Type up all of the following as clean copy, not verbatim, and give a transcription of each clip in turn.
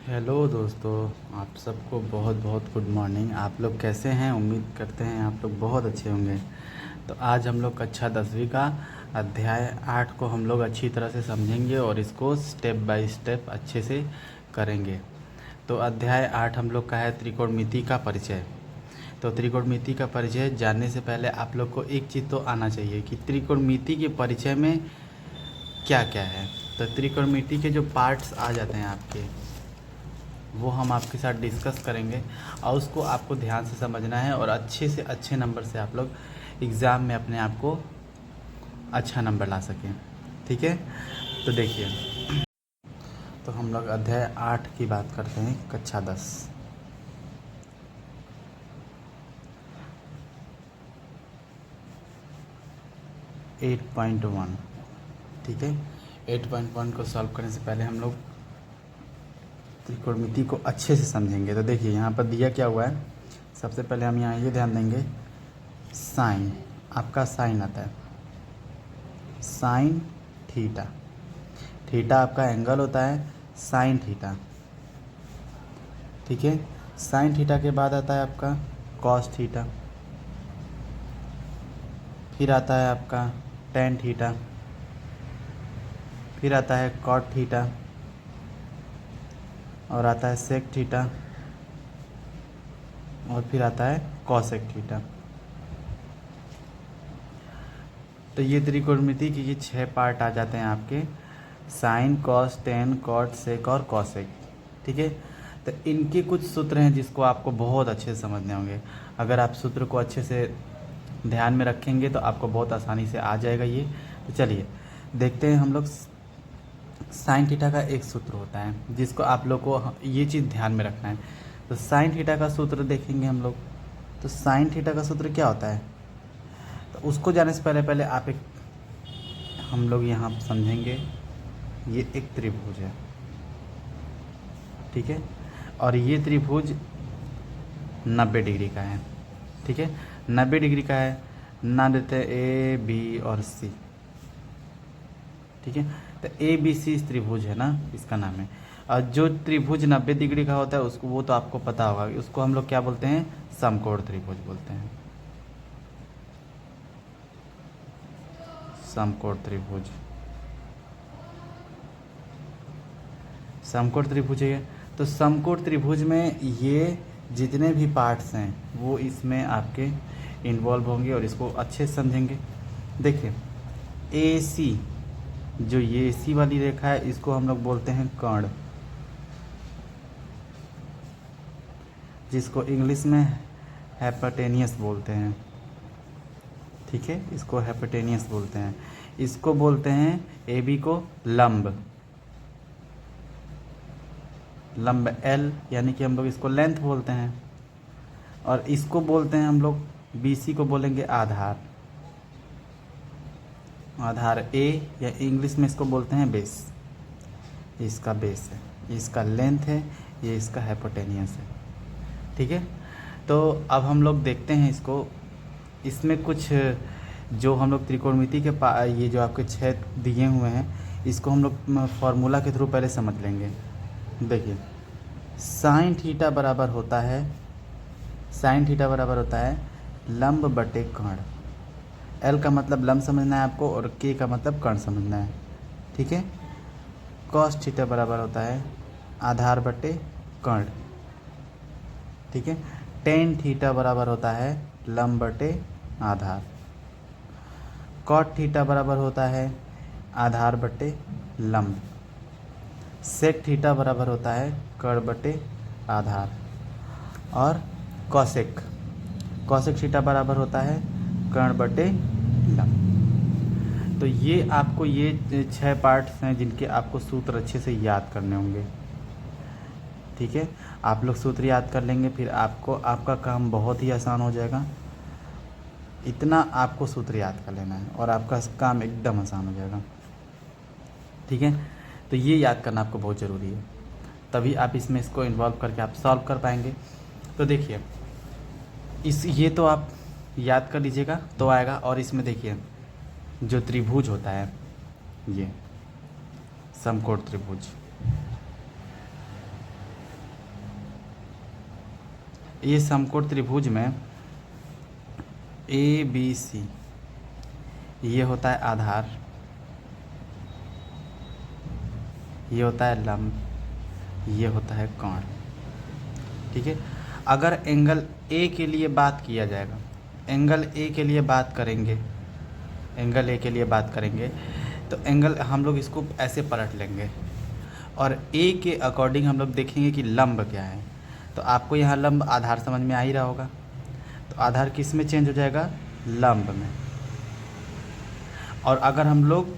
Hello दोस्तों, आप सबको बहुत बहुत गुड मॉर्निंग। आप लोग कैसे हैं? उम्मीद करते हैं आप लोग बहुत अच्छे होंगे। तो आज हम लोग कक्षा 10वीं का अध्याय 8 को हम लोग अच्छी तरह से समझेंगे और इसको स्टेप बाय स्टेप अच्छे से करेंगे। तो अध्याय 8 हम लोग का है त्रिकोणमिति का परिचय। तो त्रिकोणमिति का परिचय जानने से पहले आप लोग को एक चीज़ तो आना चाहिए कि त्रिकोणमिति के परिचय में क्या क्या है। तो त्रिकोणमिति के जो पार्ट्स आ जाते हैं आपके, वो हम आपके साथ डिस्कस करेंगे और उसको आपको ध्यान से समझना है और अच्छे से अच्छे नंबर से आप लोग एग्ज़ाम में अपने आप को अच्छा नंबर ला सकें। ठीक है, तो देखिए, तो हम लोग अध्याय 8 की बात करते हैं, कक्षा 10। Eight point one. ठीक है, 8.1 को सॉल्व करने से पहले हम लोग त्रिकोणमिति को अच्छे से समझेंगे। तो देखिए, यहाँ पर दिया क्या हुआ है। सबसे पहले हम यहाँ ये ध्यान देंगे, साइन, आपका साइन आता है साइन थीटा। थीटा आपका एंगल होता है साइन थीटा। ठीक है, साइन थीटा के बाद आता है आपका कॉस थीटा, फिर आता है आपका टेन थीटा, फिर आता है कॉट थीटा और आता है सेक थीटा और फिर आता है कॉसेक थीटा। तो ये त्रिकोणमिति के ये 6 पार्ट आ जाते हैं आपके, साइन, कॉस, टेन, कॉट, सेक और कॉसेक। ठीक है, तो इनके कुछ सूत्र हैं जिसको आपको बहुत अच्छे से समझने होंगे। अगर आप सूत्र को अच्छे से ध्यान में रखेंगे तो आपको बहुत आसानी से आ जाएगा ये। तो चलिए देखते हैं हम लोग। साइन थीटा का एक सूत्र होता है जिसको आप लोग को ये चीज़ ध्यान में रखना है। तो साइन थीटा का सूत्र देखेंगे हम लोग। तो साइन थीटा का सूत्र क्या होता है, तो उसको जानने से पहले पहले आप एक, हम लोग यहाँ समझेंगे, ये एक त्रिभुज है। ठीक है, और ये त्रिभुज 90 डिग्री का है। ठीक है, 90 डिग्री का है। नाम देते हैं ए, बी और सी। ठीक है, तो ए बी सी त्रिभुज है ना, इसका नाम है। और जो त्रिभुज 90 डिग्री का होता है उसको, वो तो आपको पता होगा, उसको हम लोग क्या बोलते हैं, समकोण त्रिभुज बोलते हैं। समकोण त्रिभुज, समकोण त्रिभुज है। तो समकोण त्रिभुज में ये जितने भी पार्ट्स हैं वो इसमें आपके इन्वॉल्व होंगे और इसको अच्छे से समझेंगे। देखिए, ए सी, जो ये सी वाली रेखा है इसको हम लोग बोलते हैं कर्ण, जिसको इंग्लिश में हाइपोटेनियस बोलते हैं। ठीक है, इसको हाइपोटेनियस बोलते हैं। इसको बोलते हैं ए बी को लंब, लंब एल, यानी कि हम लोग इसको लेंथ बोलते हैं। और इसको बोलते हैं हम लोग, बी सी को बोलेंगे आधार, आधार ए, या इंग्लिश में इसको बोलते हैं बेस। ये इसका बेस है, ये इसका लेंथ है, ये इसका हाइपोटेनियस है। ठीक है, तो अब हम लोग देखते हैं इसको। इसमें कुछ जो हम लोग त्रिकोणमिति के ये जो आपके 6 दिए हुए हैं, इसको हम लोग फार्मूला के थ्रू पहले समझ लेंगे। देखिए, साइन थीटा बराबर होता है, साइन थीटा बराबर होता है लंब बटे कर्ण। एल का मतलब लंब समझना है आपको और के का मतलब कर्ण समझना है। ठीक है, कॉस थीटा बराबर होता है आधार बटे कर्ण। ठीक है, टेन थीटा बराबर होता है लंब बटे आधार। कॉट थीटा बराबर होता है आधार बटे लंब। सेक थीटा बराबर होता है कर्ण बटे आधार। और कॉसेक, कॉसेक थीटा बराबर होता है कर्ण बटे लंब। तो ये आपको ये 6 पार्ट्स हैं जिनके आपको सूत्र अच्छे से याद करने होंगे। ठीक है, आप लोग सूत्र याद कर लेंगे, फिर आपको आपका काम बहुत ही आसान हो जाएगा। इतना आपको सूत्र याद कर लेना है और आपका काम एकदम आसान हो जाएगा। ठीक है, तो ये याद करना आपको बहुत ज़रूरी है, तभी आप इसमें इसको इन्वॉल्व करके आप सॉल्व कर पाएंगे। तो देखिए, इस ये तो आप याद कर लीजिएगा तो आएगा। और इसमें देखिए, जो त्रिभुज होता है, ये समकोण त्रिभुज, ये समकोण त्रिभुज में ए बी सी ये होता है आधार, ये होता है लंब, ये होता है कोण। ठीक है, अगर एंगल ए के लिए बात किया जाएगा, एंगल ए के लिए बात करेंगे, एंगल ए के लिए बात करेंगे तो एंगल हम लोग इसको ऐसे पलट लेंगे और ए के अकॉर्डिंग हम लोग देखेंगे कि लंब क्या है। तो आपको यहाँ लंब आधार समझ में आ ही रहा होगा, तो आधार किस में चेंज हो जाएगा, लंब में। और अगर हम लोग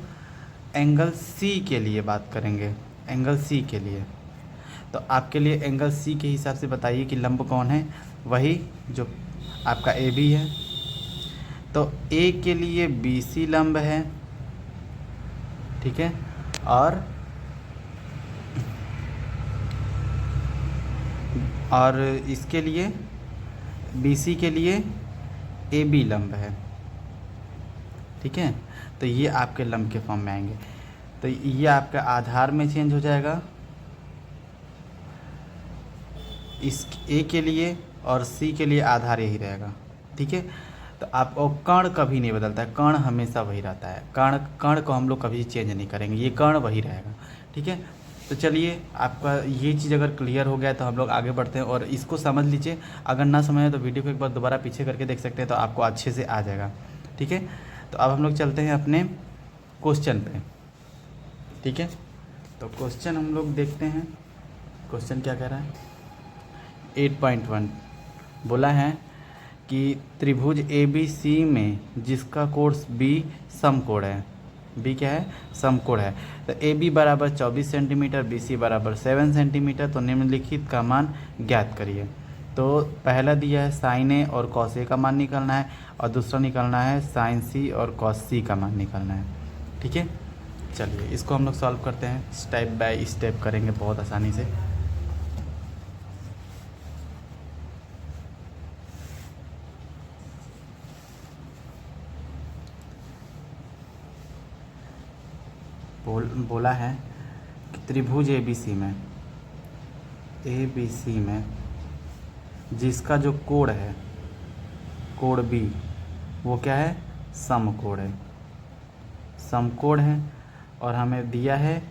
एंगल सी के लिए बात करेंगे, एंगल सी के लिए, तो आपके लिए एंगल सी के हिसाब से बताइए कि लंब कौन है, वही जो आपका ए बी है। तो ए के लिए बी सी लंब है, ठीक है, और इसके लिए बी सी के लिए ए बी लंब है। ठीक है, तो ये आपके लंब के फॉर्म में आएंगे। तो ये आपका आधार में चेंज हो जाएगा इस ए के लिए, और सी के लिए आधार यही रहेगा। ठीक है, तो आपको कर्ण कभी नहीं बदलता है, कर्ण हमेशा वही रहता है, कर्ण को हम लोग कभी चेंज नहीं करेंगे, ये कर्ण वही रहेगा। ठीक है, तो चलिए आपका ये चीज़ अगर क्लियर हो गया तो हम लोग आगे बढ़ते हैं और इसको समझ लीजिए। अगर ना समझे तो वीडियो को एक बार दोबारा पीछे करके देख सकते हैं, तो आपको अच्छे से आ जाएगा। ठीक है, तो अब हम लोग चलते हैं अपने क्वेश्चन पे। ठीक है, तो क्वेश्चन हम लोग देखते हैं, क्वेश्चन क्या कह रहा है। 8.1 बोला है कि त्रिभुज ए बी सी में जिसका कोण बी समकोण है, बी क्या है, समकोण है। तो ए बी बराबर 24 सेंटीमीटर, बी सी बराबर 7 सेंटीमीटर, तो निम्नलिखित का मान ज्ञात करिए। तो पहला दिया है साइन ए और कॉस ए का मान निकालना है, और दूसरा निकालना है साइन सी और कॉस सी का मान निकालना है। ठीक है, चलिए इसको हम लोग सॉल्व करते हैं, स्टेप बाय स्टेप करेंगे बहुत आसानी से। बोला है कि त्रिभुज ए बी सी में जिसका जो कोण है, कोण बी, वो क्या है, समकोण है, समकोण है। और हमें दिया है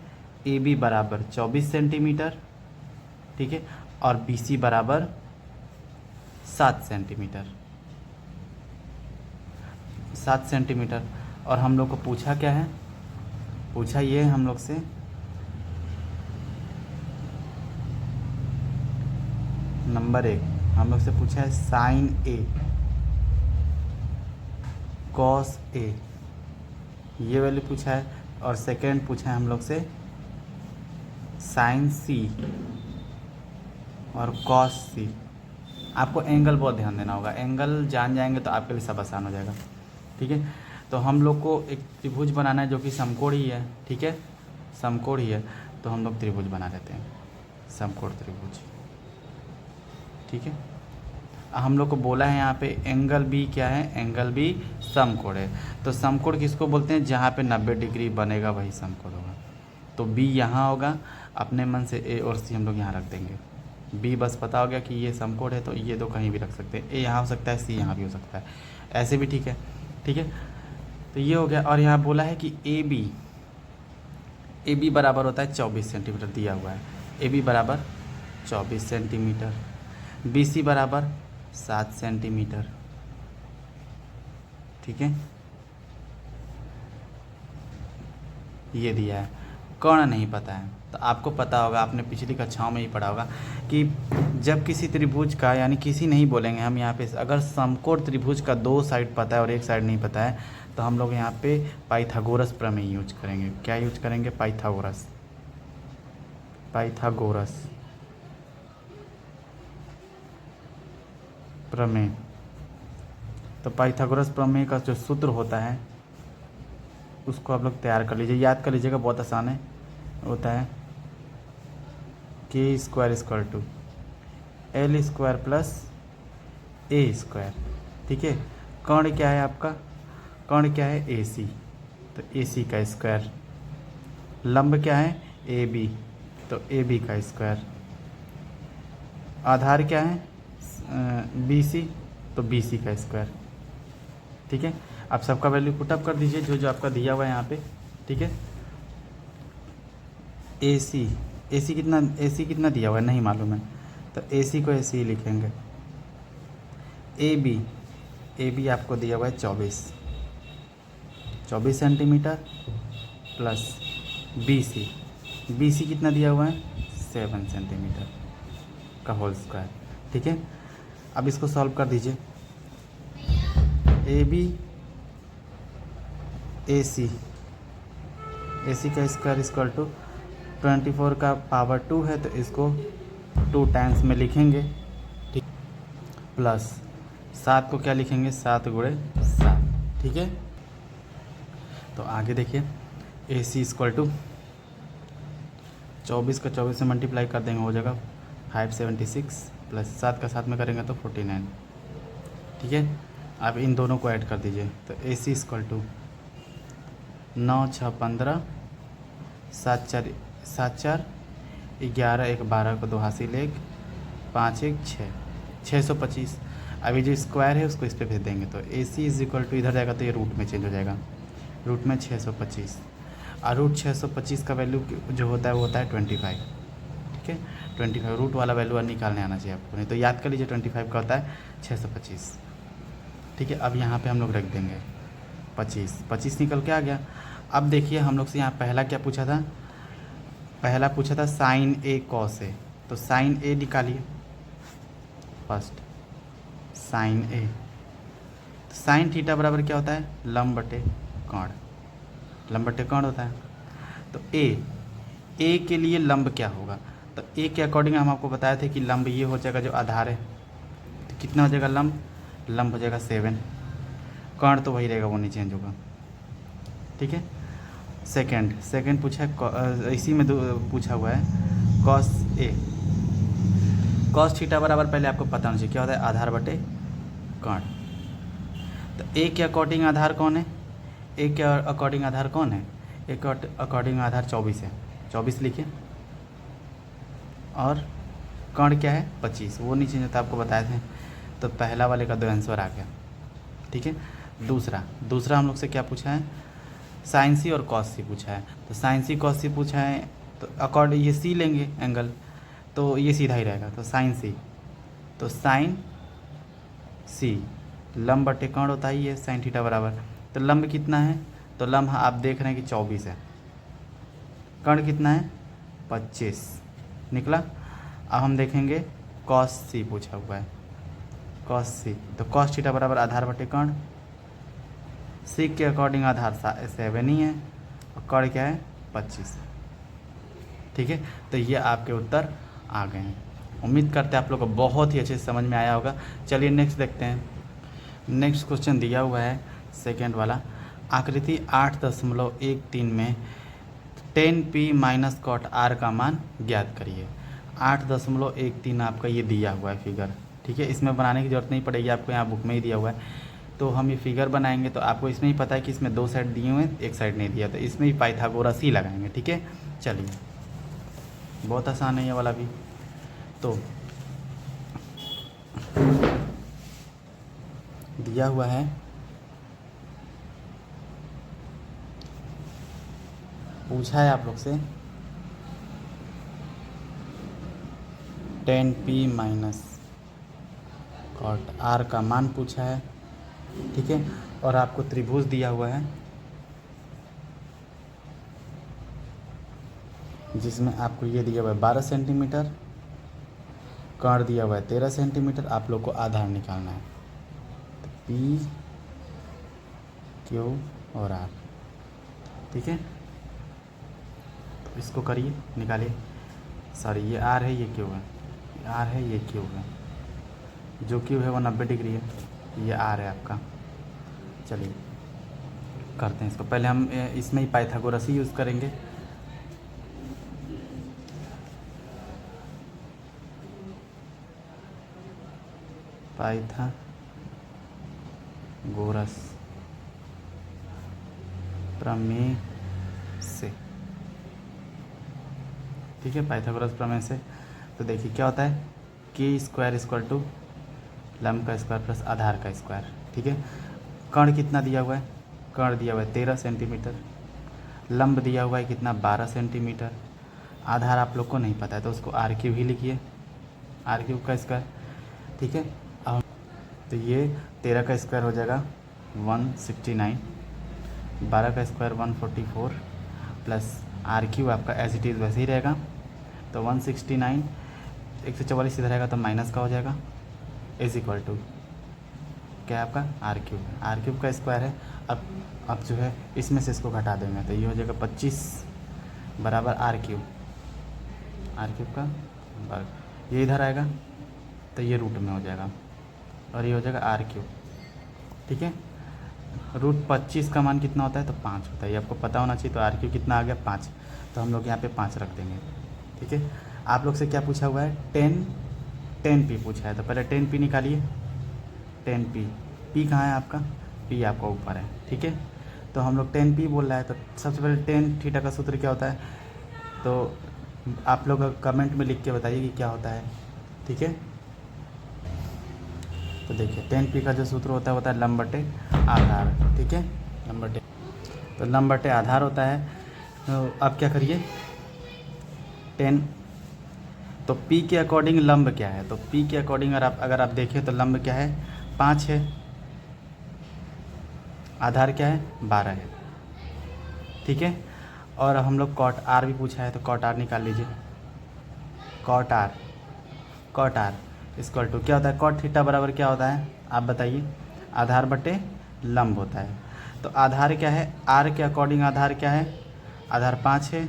ए बी बराबर 24 सेंटीमीटर, ठीक है, और बी सी बराबर 7 सेंटीमीटर, 7 सेंटीमीटर। और हम लोग को पूछा क्या है, पूछा ये है हम लोग से नंबर 1 हम लोग से पूछा है साइन ए कॉस ए, ये वैल्यू पूछा है। और सेकेंड पूछा है हम लोग से साइन सी और कॉस सी। आपको एंगल बहुत ध्यान देना होगा, एंगल जान जाएंगे तो आपके लिए सब आसान हो जाएगा। ठीक है, तो हम लोग को एक त्रिभुज बनाना है जो कि समकोण ही है। ठीक है, समकोण ही है, तो हम लोग त्रिभुज बना लेते हैं, समकोण त्रिभुज। ठीक है, हम लोग को बोला है यहाँ पे एंगल बी क्या है, एंगल बी समकोण है। तो समकोण किसको बोलते हैं, जहाँ पे 90 डिग्री बनेगा वही समकोण होगा। तो बी यहाँ होगा, अपने मन से ए और सी हम लोग यहाँ रख देंगे। बी बस पता हो गया कि ये समकोण है, तो ये दो कहीं भी रख सकते हैं, ए यहाँ हो सकता है, सी यहाँ भी हो सकता है, ऐसे भी ठीक है। ठीक है, तो ये हो गया। और यहाँ बोला है कि ए बी बराबर होता है 24 सेंटीमीटर दिया हुआ है, ए बी बराबर 24 सेंटीमीटर, बी सी बराबर 7 सेंटीमीटर। ठीक है, ये दिया है। कर्ण नहीं पता है, तो आपको पता होगा, आपने पिछली कक्षाओं में ही पढ़ा होगा कि जब किसी त्रिभुज का, यानी किसी नहीं बोलेंगे हम यहाँ पे, अगर समकोण त्रिभुज का 2 साइड पता है और 1 साइड नहीं पता है, तो हम लोग यहाँ पे पाइथागोरस प्रमेय यूज करेंगे। क्या यूज करेंगे, पाइथागोरस प्रमेय। तो पाइथागोरस प्रमेय का जो सूत्र होता है उसको आप लोग तैयार कर लीजिए, याद कर लीजिएगा, बहुत आसान है। होता है k square equal to L square plus A square. ठीक है, कर्ण क्या है आपका, कर्ण क्या है, ए सी, तो ए सी का स्क्वायर। लंब क्या है, ए बी, तो ए बी का स्क्वायर। आधार क्या है, बी सी, तो बी सी का स्क्वायर। ठीक है, आप सबका वैल्यू पुटअप कर दीजिए जो जो आपका दिया हुआ है यहाँ पे। ठीक है, ए सी कितना दिया हुआ है नहीं मालूम है, तो ए सी को ऐसे ही लिखेंगे। ए बी आपको दिया हुआ है 24 सेंटीमीटर प्लस बी सी कितना दिया हुआ है 7 सेंटीमीटर का होल स्क्वायर। ठीक है, अब इसको सॉल्व कर दीजिए। ए सी का स्क्वायर इक्वल टू 24 का पावर 2 है, तो इसको 2 टाइम्स में लिखेंगे। ठीक, प्लस 7 को क्या लिखेंगे 7 गुणे 7। ठीक है, तो आगे देखिए ए सी इक्वल टू 24 का 24 से मल्टीप्लाई कर देंगे, हो जाएगा 576 प्लस 7 का 7 में करेंगे तो 49। ठीक है, अब इन दोनों को ऐड कर दीजिए, तो ए सी इक्वल टू 9 6 15 7 4 11 1 12 को 2 हासिल 1 5 1 6 625। अभी जो स्क्वायर है उसको इस पर भेज देंगे, तो ए सी इज इक्वल टू इधर जाएगा तो ये रूट में चेंज हो जाएगा, रूट में 625, और रूट 625 का वैल्यू जो होता है वो होता है 25। ठीक है, 25 रूट वाला वैल्यू निकालने आना चाहिए आपको, नहीं तो याद कर लीजिए 25 का होता है 625। ठीक है, अब यहाँ पे हम लोग रख देंगे 25 निकल के आ गया। अब देखिए हम लोग से यहाँ पहला क्या पूछा था, पहला पूछा था साइन ए कॉस ए, तो साइन ए निकालिए फर्स्ट, साइन ए, तो साइन थीटा बराबर क्या होता है लंब बटे कोण, लंब बटे कोण होता है। तो ए के लिए लंब क्या होगा, तो ए के अकॉर्डिंग हम आपको बताए थे कि लंब ये हो जाएगा जो आधार है, तो कितना हो जाएगा लंब हो जाएगा 7, कोण तो वही रहेगा, वो नहीं चेंज होगा। ठीक है, सेकंड पूछा है इसी में पूछा हुआ है कॉस ए, कॉस थीटा बराबर पहले आपको पता होना चाहिए क्या होता है आधार बटे कोण। तो ए के अकॉर्डिंग आधार कौन है, ए के अकॉर्डिंग आधार कौन है, ए के अकॉर्डिंग आधार 24 है, 24 लिखिए, और कोण क्या है 25, वो नहीं चेंज होता आपको बताए थे। तो पहला वाले का 2 आंसर आ गया। ठीक है, दूसरा हम लोग से क्या पूछा है साइन सी और कॉस सी पूछा है, तो साइन सी कॉस सी पूछा है, तो अकॉर्डिंग ये सी लेंगे एंगल, तो ये सीधा ही रहेगा, तो साइन सी, तो साइन सी लंब बटे कोण होता ही है साइन थीटा बराबर, तो लंब कितना है, तो लंब आप देख रहे हैं कि 24 है, कोण कितना है 25 निकला। अब हम देखेंगे कॉस सी पूछा हुआ है, कॉस सी, तो कॉस थीटा बराबर आधार बटे कोण, सी के अकॉर्डिंग आधार 7 ही है और कोण क्या है 25। ठीक है, तो ये आपके उत्तर आ गए हैं। उम्मीद करते हैं आप लोग को बहुत ही अच्छे से समझ में आया होगा। चलिए नेक्स्ट देखते हैं। नेक्स्ट क्वेश्चन दिया हुआ है सेकेंड वाला, आकृति 8.13 में 10p माइनस कॉट आर का मान ज्ञात करिए। 8.13 आपका ये दिया हुआ है फिगर। ठीक है, इसमें बनाने की ज़रूरत नहीं पड़ेगी आपको, यहाँ बुक में ही दिया हुआ है। तो हम ये फिगर बनाएंगे तो आपको इसमें ही पता है कि इसमें 2 साइड दिए हुए हैं, एक साइड नहीं दिया, तो इसमें ही पाइथागोरस ही लगाएंगे। ठीक है, चलिए बहुत आसान है ये वाला भी। तो दिया हुआ है पूछा है आप लोग से 10p माइनस कॉट आर का मान पूछा है। ठीक है, और आपको त्रिभुज दिया हुआ है जिसमें आपको ये दिया हुआ है 12 सेंटीमीटर, कोण दिया हुआ है 13 सेंटीमीटर, आप लोग को आधार निकालना है, तो पी क्यू और आर। ठीक है, तो इसको करिए निकालिए, सॉरी ये आर है ये क्यू है, ये आर है ये क्यू है, जो क्यू है वो 90 डिग्री है, ये आर है आपका। चलिए करते हैं इसको, पहले हम इसमें ही पाइथागोरस ही यूज़ करेंगे। पाइथागोरस प्रमेय से। ठीक है, पाइथागोरस प्रमेय से तो देखिए क्या होता है, के स्क्वायर इक्वल टू लंब का स्क्वायर प्लस आधार का स्क्वायर। ठीक है, कर्ण कितना दिया हुआ है, कर्ण दिया हुआ है 13 सेंटीमीटर, लंब दिया हुआ है कितना 12 सेंटीमीटर, आधार आप लोग को नहीं पता है तो उसको आर क्यूब ही लिखिए, आर क्यूब का स्क्वायर। ठीक है, अब तो ये 13 का स्क्वायर हो जाएगा 169, 12 का स्क्वायर 144 प्लस आर क्यूब आपका एज इट इज़ वैसे ही रहेगा। तो 169 144 इधर रहेगा तो माइनस का हो जाएगा, इज इक्वल टू क्या है आपका आर क्यूब, आर क्यूब का स्क्वायर है। अब जो है इसमें से इसको घटा देंगे तो ये हो जाएगा 25 बराबर आर क्यूब का वर्ग, ये इधर आएगा तो ये रूट में हो जाएगा और ये हो जाएगा आर क्यूब। ठीक है, रूट 25 का मान कितना होता है तो 5 होता है, ये आपको पता होना चाहिए। तो आर क्यूब कितना आ गया 5, तो हम लोग यहाँ पे 5 रख देंगे। ठीक है, आप लोग से क्या पूछा हुआ है 10 पी पूछा है, तो पहले 10 पी निकालिए, 10 पी कहाँ है आपका, पी आपका ऊपर है। ठीक है, तो हम लोग 10 पी बोल रहा है तो सबसे पहले 10 थीटा का सूत्र क्या होता है, तो आप लोग कमेंट में लिख के बताइए कि क्या होता है। ठीक है, तो देखिए 10 पी का जो सूत्र होता है लंब बटे आधार। ठीक है, लंब बटे, तो लंब बटे आधार होता है। तो अब क्या करिए 10, तो पी के अकॉर्डिंग लंब क्या है, तो पी के अकॉर्डिंग अगर आप देखें तो लंब क्या है 5 है, आधार क्या है 12 है। ठीक है, और हम लोग कॉट आर भी पूछा है तो कॉट आर निकाल लीजिए, कॉट आर इक्वल टू क्या होता है, कॉट थीटा बराबर क्या होता है आप बताइए, आधार बटे लंब होता है। तो आधार क्या है, आर के अकॉर्डिंग आधार क्या है, आधार 5 है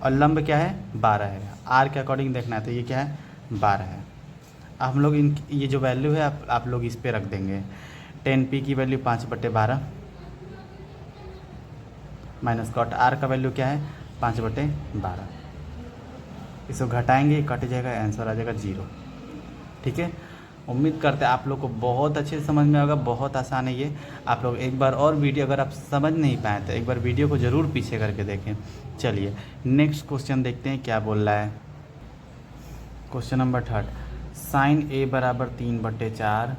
और लंब क्या है 12 है। आर के अकॉर्डिंग देखना है तो ये क्या है 12 है। अब हम लोग ये जो वैल्यू है आप लोग इस पे रख देंगे, 10 पी की वैल्यू 5/12 माइनस कॉट आर का वैल्यू क्या है 5/12, इसको घटाएंगे कट जाएगा, आंसर आ जाएगा 0। ठीक है, उम्मीद करते हैं आप लोग को बहुत अच्छे से समझ में आएगा, बहुत आसान है ये। आप लोग एक बार और वीडियो अगर आप समझ नहीं पाए तो एक बार वीडियो को ज़रूर पीछे करके देखें। चलिए नेक्स्ट क्वेश्चन देखते हैं क्या बोल रहा है। क्वेश्चन नंबर 3, साइन ए बराबर 3/4,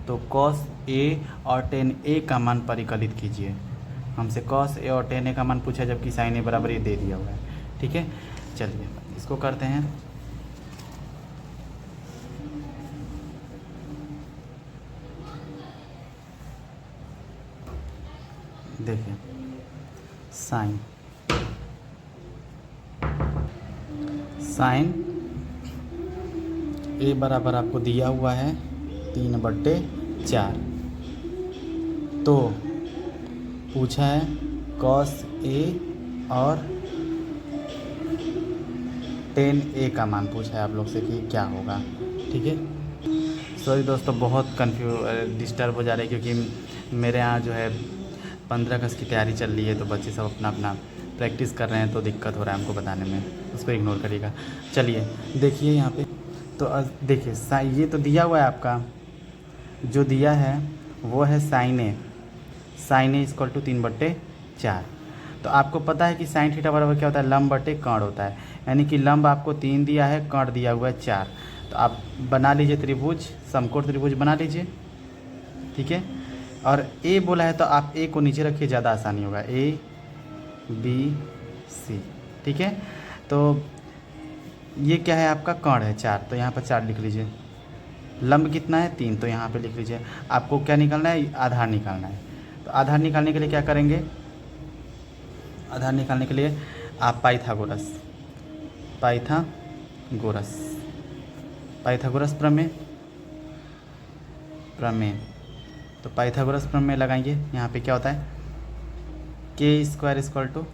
तो कॉस ए और टेन ए का मान परिकलित कीजिए। हमसे कॉस ए और टेन ए का मान पूछा जबकि साइन ए बराबर ये दे दिया हुआ है। ठीक है, चलिए इसको करते हैं। देखिए साइन ए बराबर आपको दिया हुआ है 3/4, तो पूछा है कॉस ए और टेन ए का मान पूछा है आप लोग से कि क्या होगा। ठीक है, सॉरी दोस्तों बहुत डिस्टर्ब हो जा रही है क्योंकि मेरे यहाँ जो है 15 अगस्त की तैयारी चल रही है, तो बच्चे सब अपना प्रैक्टिस कर रहे हैं तो दिक्कत हो रहा है हमको बताने में, उसको इग्नोर करिएगा। चलिए देखिए यहाँ पे, तो देखिए ये तो दिया हुआ है आपका, जो दिया है वो है साइन ए इक्वल टू 3/4। तो आपको पता है कि साइन थीटा बराबर क्या होता है, लंब बटे कर्ण होता है, यानी कि लंब आपको 3 दिया है, कर्ण दिया हुआ है 4। तो आप बना लीजिए त्रिभुज, समकोण त्रिभुज बना लीजिए। ठीक है, और ए बोला है तो आप ए को नीचे रखिए, ज़्यादा आसानी होगा, ए बी सी। ठीक है, तो ये क्या है आपका कर्ण है 4, तो यहाँ पर 4 लिख लीजिए। लंब कितना है 3, तो यहाँ पे लिख लीजिए। आपको क्या निकालना है, आधार निकालना है। तो आधार निकालने के लिए क्या करेंगे, आधार निकालने के लिए आप पाइथागोरस प्रमेय, तो पाइथागोरस प्रमेय लगाएंगे। यहाँ पे क्या होता है, के स्क्वायर इक्वल टू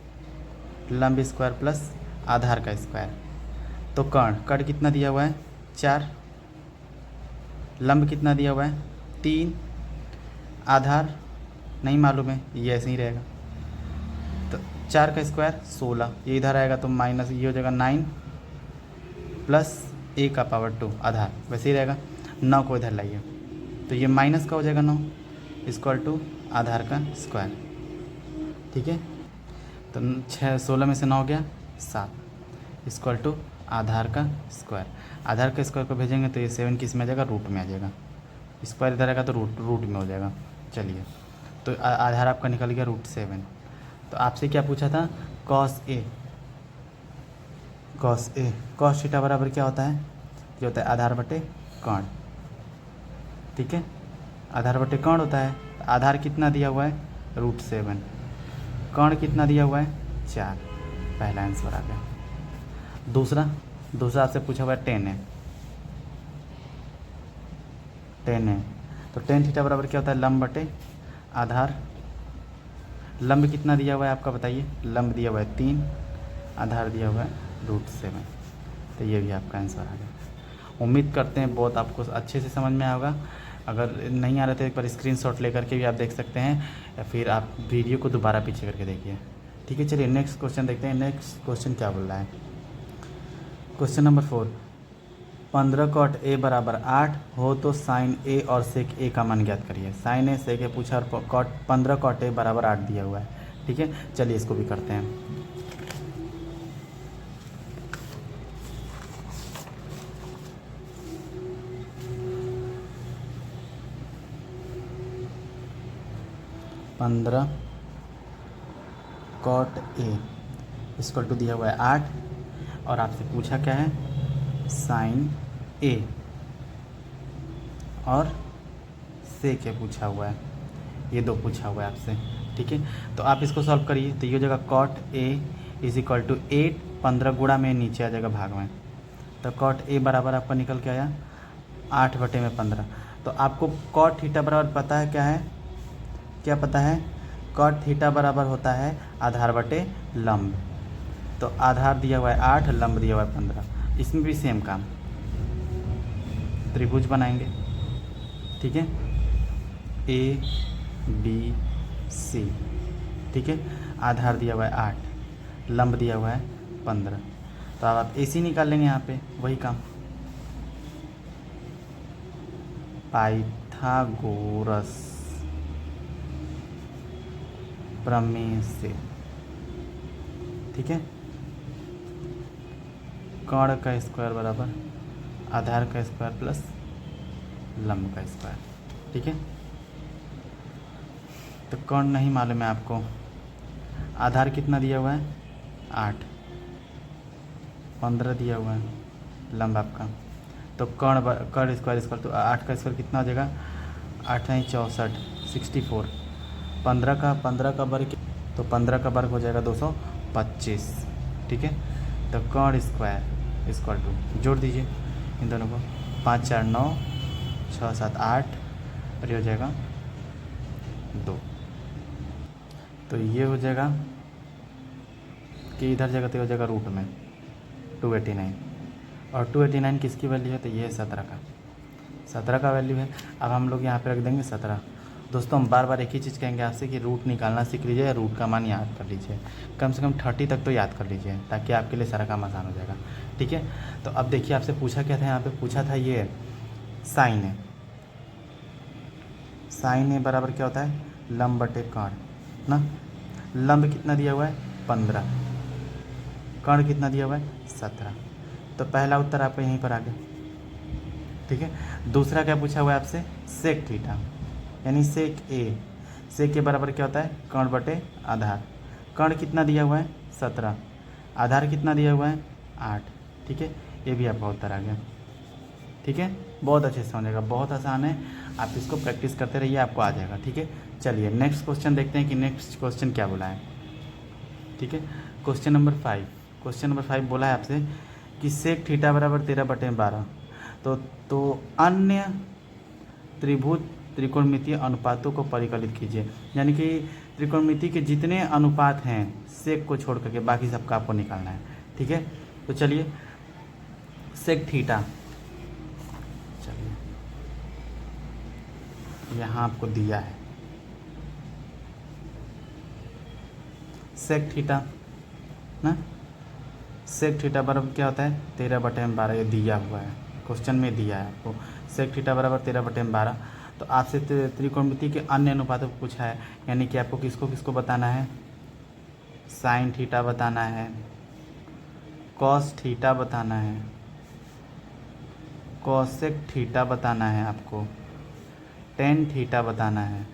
लंब स्क्वायर प्लस आधार का स्क्वायर। तो कर्ण कितना दिया हुआ है 4, लंब कितना दिया हुआ है 3, आधार नहीं मालूम है, ये ऐसे ही रहेगा। तो 4 का स्क्वायर 16, ये इधर आएगा तो माइनस ये हो जाएगा 9 प्लस ए का पावर 2 आधार वैसे ही रहेगा। 9 को इधर लाइए तो ये माइनस का हो जाएगा 9 इक्वल टू आधार का स्क्वायर। ठीक है, तो 16 में से 9 गया 7 इक्वल टू आधार का स्क्वायर। आधार का स्क्वायर को भेजेंगे तो ये 7 किस में आ जाएगा, रूट में आ जाएगा। स्क्वायर इधर आएगा तो रूट में हो जाएगा। चलिए, तो आधार आपका निकल गया √7। तो आपसे क्या पूछा था, कॉस ए कॉस थीटा बराबर क्या होता है, ये होता है आधार बटे कर्ण। ठीक है, आधार बटे कर्ण होता है। आधार कितना दिया हुआ है, √7, कर्ण कितना दिया हुआ है 4, पहला आंसर आ गया। दूसरा आपसे पूछा हुआ है tan है। तो tan थीटा बराबर क्या होता है, लंब बटे आधार। लंब कितना दिया हुआ है आपका बताइए, लंब दिया हुआ है 3, आधार दिया हुआ है √7। तो ये भी आपका आंसर आ गया। उम्मीद करते हैं बहुत आपको अच्छे से समझ में आएगा। अगर नहीं आ रहे तो एक बार स्क्रीनशॉट लेकर के भी आप देख सकते हैं, या फिर आप वीडियो को दोबारा पीछे करके देखिए। ठीक है, चलिए नेक्स्ट क्वेश्चन देखते हैं। नेक्स्ट क्वेश्चन क्या बोल रहा है, क्वेश्चन नंबर 4, 15 cot A बराबर 8 हो तो साइन A और सेक A का मान ज्ञात करिए। साइन A सेक A पूछा और 15 cot A बराबर 8 दिया हुआ है। ठीक है, चलिए इसको भी करते हैं। पंद्रह cot A इक्वल टू दिया हुआ है 8 और आपसे पूछा क्या है, साइन A और सेक A पूछा हुआ है, ये दो पूछा हुआ है आपसे। ठीक है, तो आप इसको सॉल्व करिए। तो ये हो जाएगा cot A इक्वल टू 8, 15 गुणा में नीचे आ जाएगा भाग में। तो cot A बराबर आपका निकल के आया 8/15। तो आपको cot थीटा बराबर पता है क्या है, क्या पता है, cot थीटा बराबर होता है आधार बटे लंब। तो आधार दिया हुआ है 8, लंब दिया हुआ है 15। इसमें भी सेम काम, त्रिभुज बनाएंगे। ठीक है, ABC। ठीक है, आधार दिया हुआ है 8, लंब दिया हुआ है 15। तो अब आप AC निकाल लेंगे यहाँ पे, वही काम पाइथागोरस प्रमेय से। ठीक है, कर्ण का स्क्वायर बराबर आधार का स्क्वायर प्लस लंब का स्क्वायर। ठीक है, तो कर्ण नहीं मालूम है आपको, आधार कितना दिया हुआ है 8, 15 दिया हुआ है लंब आपका। तो कर्ण स्क्वायर इक्वल टू 8 का स्क्वायर कितना हो जाएगा, 8 नहीं 64, 64। 15 का वर्ग, तो 15 का वर्ग हो जाएगा 225। ठीक है, तो कर्ण स्क्वायर इक्वल टू, जोड़ दीजिए इन दोनों को, 5 4 9 6 7 8 और ये हो जाएगा 2। तो ये हो जाएगा कि इधर जगह तो हो जाएगा रूट में 289, और 289 किसकी वैल्यू है, तो ये है 17 का वैल्यू है। अब हम लोग यहाँ पे रख देंगे 17। दोस्तों हम बार बार एक ही चीज़ कहेंगे आपसे कि रूट निकालना सीख लीजिए या रूट का मान याद कर लीजिए, कम से कम 30 तक तो याद कर लीजिए, ताकि आपके लिए सारा काम आसान हो जाएगा। ठीक है, तो अब देखिए आपसे पूछा क्या था, यहाँ पे पूछा था ये साइन है। साइन ए बराबर क्या होता है, लंब बटे कर्ण ना। लंब कितना दिया हुआ है 15, कर्ण कितना दिया हुआ है 17। तो पहला उत्तर आपका यहीं पर आ गया। ठीक है, दूसरा क्या पूछा हुआ है आपसे, सेक थीटा यानी सेक ए। सेक के बराबर क्या होता है, कर्ण बटे आधार। कर्ण कितना दिया हुआ है 17, आधार कितना दिया हुआ है 8। ठीक है, ये भी आपका उत्तर आ गया। ठीक है, बहुत अच्छे से समझेगा, बहुत आसान है, आप इसको प्रैक्टिस करते रहिए, आपको आ जाएगा। ठीक है, चलिए नेक्स्ट क्वेश्चन देखते हैं कि नेक्स्ट क्वेश्चन क्या बोला है। ठीक है, क्वेश्चन नंबर 5 बोला है आपसे कि सेक थीटा बराबर 13/12। तो अन्य त्रिभुज त्रिकोणमितीय अनुपातों को परिकलित कीजिए। यानी कि त्रिकोणमिति के जितने अनुपात हैं सेक को छोड़ करके बाकी सबका आपको निकालना है। ठीक है, तो चलिए सेक थीटा, चलिए यहाँ आपको दिया है सेक थीटा ना। सेक थीटा बराबर क्या होता है 13/12, ये दिया हुआ है, क्वेश्चन में दिया है आपको। सेक थीटा बराबर 13/12। तो आपसे त्रिकोणमिति के अन्य अनुपातों को पूछा है, यानी कि आपको किसको किसको बताना है, साइन थीटा बताना है, कॉस थीटा बताना है, कॉसेक थीटा बताना है आपको, टेन थीटा बताना है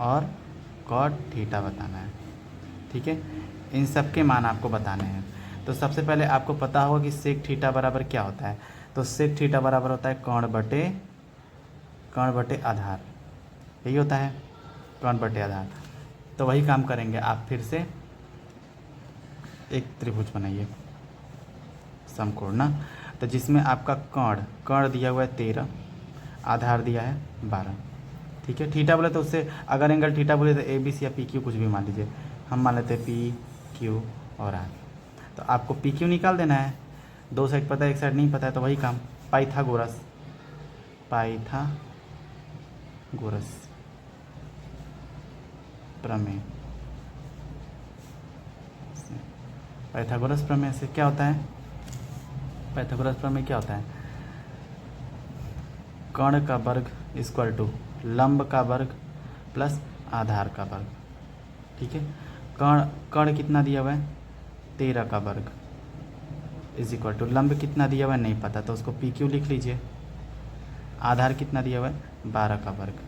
और कॉट थीटा बताना है। ठीक है, इन सब के मान आपको बताने हैं। तो सबसे पहले आपको पता होगा कि सेक थीटा बराबर क्या होता है। तो सेक थीटा बराबर होता है कर्ण बटे आधार, यही होता है, कर्ण बटे आधार। तो वही काम करेंगे। आप फिर से एक त्रिभुज बनाइए समकोण ना, तो जिसमें आपका कर्ण दिया हुआ है 13, आधार दिया है 12। ठीक है, थीटा बोले तो उससे अगर एंगल थीटा बोले तो ए बी सी या पी क्यू कुछ भी मान लीजिए, हम मान लेते हैं पी क्यू और आर। तो आपको पी क्यू निकाल देना है, दो साइड पता है एक साइड नहीं पता है, तो वही काम पाइथागोरस प्रमेय। पाइथागोरस प्रमेय से क्या होता है, पाइथागोरस प्रमेय क्या होता है, कर्ण का वर्ग इक्वल टू लंब का वर्ग प्लस आधार का वर्ग। ठीक है, कर्ण कितना दिया हुआ है 13 का वर्ग इज इक्वल टू लंब कितना दिया हुआ है नहीं पता, तो उसको पी क्यू लिख लीजिए। आधार कितना दिया हुआ है 12 का वर्ग,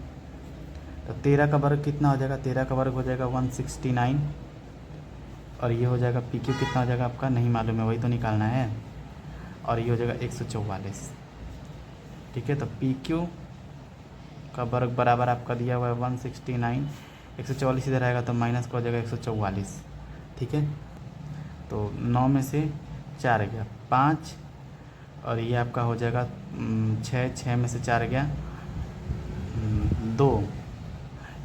तो 13 का वर्ग कितना हो जाएगा, 13 का वर्ग हो जाएगा 169, और ये हो जाएगा पी क्यू कितना हो जाएगा आपका नहीं मालूम है, वही तो निकालना है, और ये हो जाएगा 144। ठीक है, तो पी क्यू का वर्ग बराबर आपका दिया हुआ है 169, 144 इधर आएगा तो माइनस का हो जाएगा 144। ठीक है, तो 9 में से 4 गया 5, और ये आपका हो जाएगा 6 में से 4 गया 2,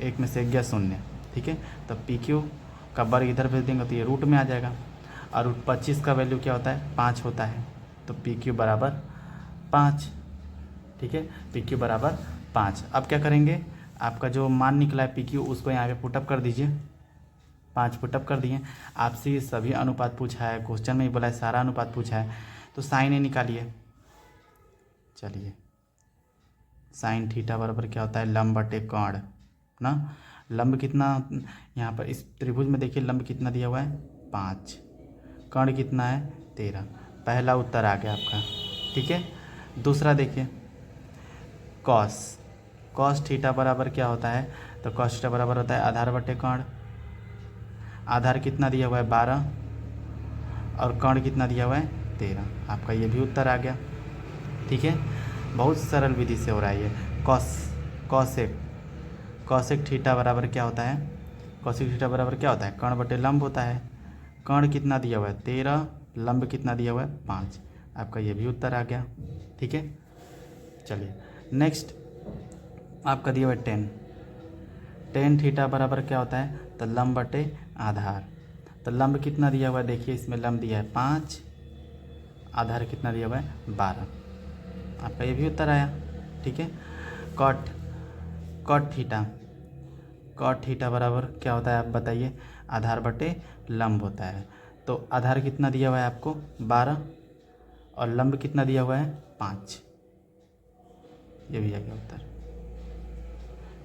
1 में से 1 गया 0। ठीक है, तो पी क्यू का वर्ग इधर भेज देंगे तो ये रूट में आ जाएगा, और रूट 25 का वैल्यू क्या होता है 5 होता है, तो पी क्यू बराबर 5। ठीक है, पी क्यू बराबर 5। अब क्या करेंगे, आपका जो मान निकला है पी क्यू उसको यहाँ पे पुटअप कर दीजिए, 5 पुटअप कर दिए। आपसे ये सभी अनुपात पूछा है, क्वेश्चन में ही बोला है सारा अनुपात पूछा है, तो साइन ए निकालिए। चलिए, साइन थीटा बराबर क्या होता है लंब बटे कर्ण ना, लंब कितना यहाँ पर इस त्रिभुज में देखिए लंब कितना दिया हुआ है 5, कर्ण कितना है 13, पहला उत्तर आ गया आपका। ठीक है, दूसरा देखिए कॉस थीटा बराबर क्या होता है, तो कॉस थीटा बराबर होता है आधार बटे कर्ण। आधार कितना दिया हुआ है 12, और कर्ण कितना दिया हुआ है 13, आपका ये भी उत्तर आ गया। ठीक है, बहुत सरल विधि से हो रहा है ये। कॉसेक थीटा बराबर क्या होता है, कॉसेक थीटा बराबर क्या होता है कर्ण बटे लंब होता है। कर्ण कितना दिया हुआ है 13, लंब कितना दिया हुआ है 5, आपका ये भी उत्तर आ गया। ठीक है, चलिए नेक्स्ट आपका दिया हुआ है टेन थीटा बराबर क्या होता है, तो लंब बटे आधार। तो लंब कितना दिया हुआ है देखिए, इसमें लंब दिया है 5, आधार कितना दिया हुआ है 12, आपका ये भी उत्तर आया। ठीक है, कॉट थीटा बराबर क्या होता है आप बताइए, आधार बटे लंब होता है। तो आधार कितना दिया हुआ है आपको 12, और लंब कितना दिया हुआ है 5, ये भी आ गया उत्तर।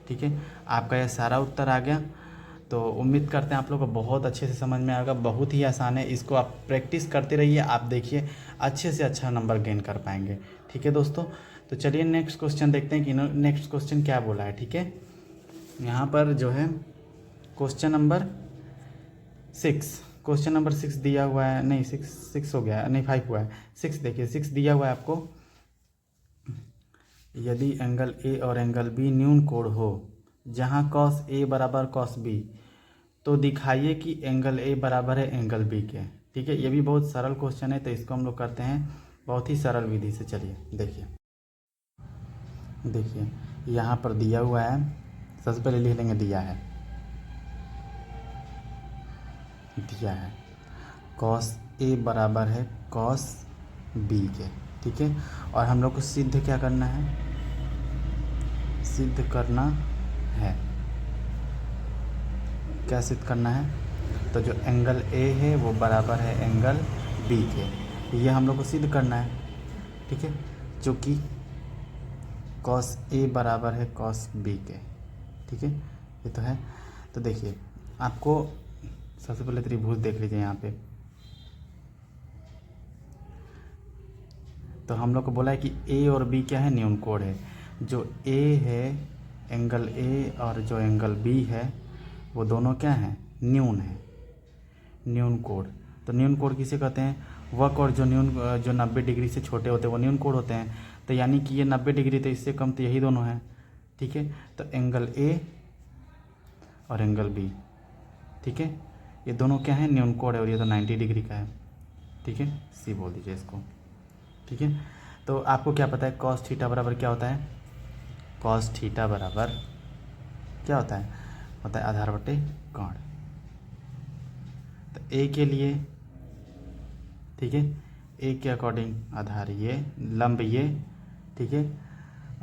ठीक है, आपका ये सारा उत्तर आ गया। तो उम्मीद करते हैं आप लोग को बहुत अच्छे से समझ में आएगा, बहुत ही आसान है, इसको आप प्रैक्टिस करते रहिए, आप देखिए अच्छे से अच्छा नंबर गेन कर पाएंगे। ठीक है दोस्तों, तो चलिए नेक्स्ट क्वेश्चन देखते हैं कि नेक्स्ट क्वेश्चन क्या बोला है। ठीक है, यहाँ पर जो है क्वेश्चन नंबर 6 दिया हुआ है, नहीं 6 हो गया, नहीं 5 हुआ है, 6 देखिए 6 दिया हुआ है आपको, यदि एंगल ए और एंगल बी न्यून कोण हो जहाँ कॉस ए बराबर कॉस बी, तो दिखाइए कि एंगल ए बराबर है एंगल बी के। ठीक है, ये भी बहुत सरल क्वेश्चन है, तो इसको हम लोग करते हैं बहुत ही सरल विधि से। चलिए देखिए यहाँ पर दिया हुआ है, सबसे पहले लिख लेंगे दिया है कॉस ए बराबर है कॉस बी के। ठीक है, और हम लोग को सिद्ध क्या करना है, क्या सिद्ध करना है, तो जो एंगल ए है वो बराबर है एंगल बी के, ये हम लोग को सिद्ध करना है। ठीक है, जो कि कॉस ए बराबर है कॉस बी के। ठीक है, ये तो है। तो देखिए आपको सबसे पहले त्रिभुज देख लीजिए यहाँ पे, तो हम लोग को बोला है कि ए और बी क्या है न्यून कोण है, जो ए है, एंगल ए और जो एंगल बी है वो दोनों क्या हैं, न्यून है, न्यून कोण। तो न्यून कोण किसे कहते हैं, वह कोण जो 90 डिग्री से छोटे होते हैं वो न्यून कोण होते हैं। तो यानी कि ये 90 डिग्री, तो इससे कम तो यही दोनों हैं, ठीक है। तो एंगल ए और एंगल बी, ठीक है, ये दोनों क्या है, न्यून कोण है, और ये तो 90 डिग्री का है, ठीक है, सी बोल दीजिए इसको, ठीक है। तो आपको क्या पता है कॉस थीटा बराबर क्या होता है, कॉस थीटा बराबर क्या होता है आधार बटे कोण। तो ए के लिए, ठीक है, ए के अकॉर्डिंग आधार ये, लंब ये, ठीक है,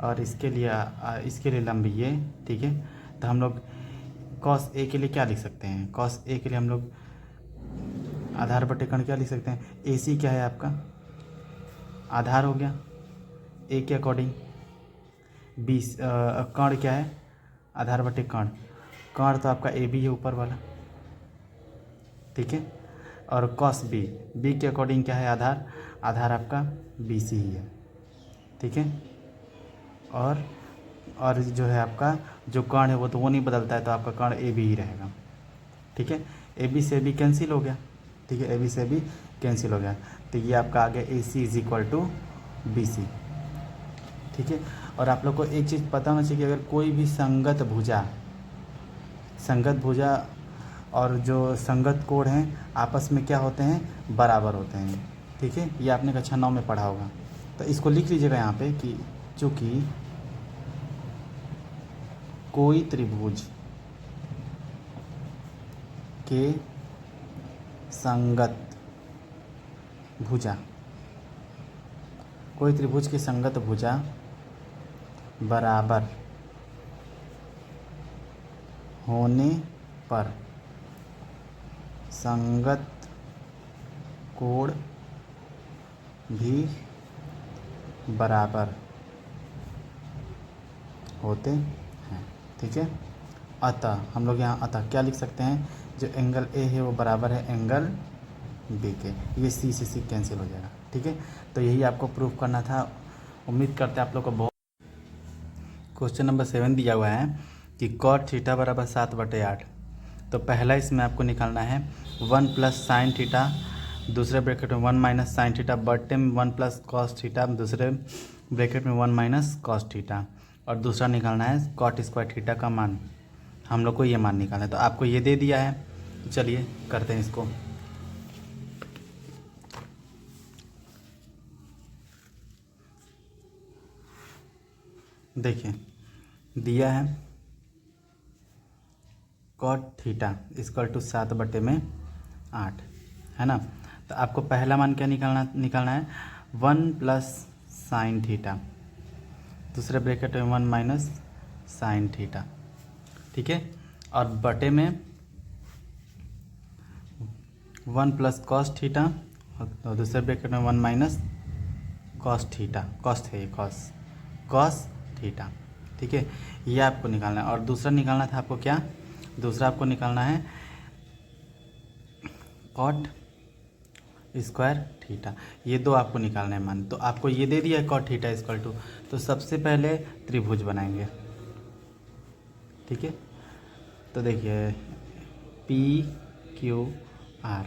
और इसके लिए लंब ये, ठीक है। तो हम लोग कॉस ए के लिए क्या लिख सकते हैं, कॉस ए के लिए हम लोग आधार बटे कोण क्या लिख सकते हैं, ए सी क्या है आपका आधार हो गया ए के अकॉर्डिंग, बी कोण क्या है आधार बटे कोण, कोण तो आपका ए बी है ऊपर वाला, ठीक है। और कॉस बी, बी के अकॉर्डिंग क्या है आधार, आधार आपका बी सी ही है, ठीक है। और जो है आपका जो कोण है वो तो वो नहीं बदलता है, तो आपका कोण ए बी ही रहेगा, ठीक है। ए बी से बी कैंसिल हो गया, ठीक है, ए बी से बी कैंसिल हो गया। तो ये आपका आ गया A C is equal to B C, ठीक है। और आप लोग को एक चीज़ पता होना चाहिए कि अगर कोई भी संगत भुजा और जो संगत कोण हैं आपस में क्या होते हैं, बराबर होते हैं, ठीक है। ये आपने कक्षा 9 में पढ़ा होगा। तो इसको लिख लीजिएगा यहाँ पे कि चूँकि कोई त्रिभुज के संगत भुजा, कोई त्रिभुज की संगत भुजा बराबर होने पर संगत कोण भी बराबर होते हैं, ठीक है। अतः हम लोग यहाँ अतः क्या लिख सकते हैं, जो एंगल ए है वो बराबर है एंगल बी के, ये सी से सी कैंसिल हो जाएगा, ठीक है। तो यही आपको प्रूफ करना था। उम्मीद करते हैं आप लोग को बहुत। क्वेश्चन नंबर 7 दिया हुआ है कि कॉट थीटा बराबर 7/8। तो पहला इसमें आपको निकालना है 1 प्लस साइन थीटा, दूसरे ब्रैकेट में 1 माइनस साइन थीटा, बटे में 1 प्लस कॉस थीटा, दूसरे ब्रैकेट में 1 माइनस कॉस थीटा, और दूसरा निकालना है कॉट स्क्वायर थीटा का मान। हम लोग को ये मान निकालना है। तो आपको ये दे दिया है, तो चलिए करते हैं इसको। देखिए दिया है कॉट थीटा इक्वल टू 7/8 है ना। तो आपको पहला मान क्या निकालना है 1 प्लस साइन थीटा, दूसरे ब्रैकेट में 1 माइनस साइन थीटा, ठीक है। और बटे में 1 प्लस कॉस थीटा और दूसरे ब्रैकेट में 1 minus cos theta, cos theta, ठीक है। ये आपको निकालना है। और दूसरा निकालना था आपको क्या, दूसरा आपको निकालना है कॉट स्क्वायर थीटा। ये दो आपको निकालना है मान। तो आपको ये दे दिया है कॉट थीटा इक्वल टू, तो सबसे पहले त्रिभुज बनाएंगे, ठीक है। तो देखिए PQR,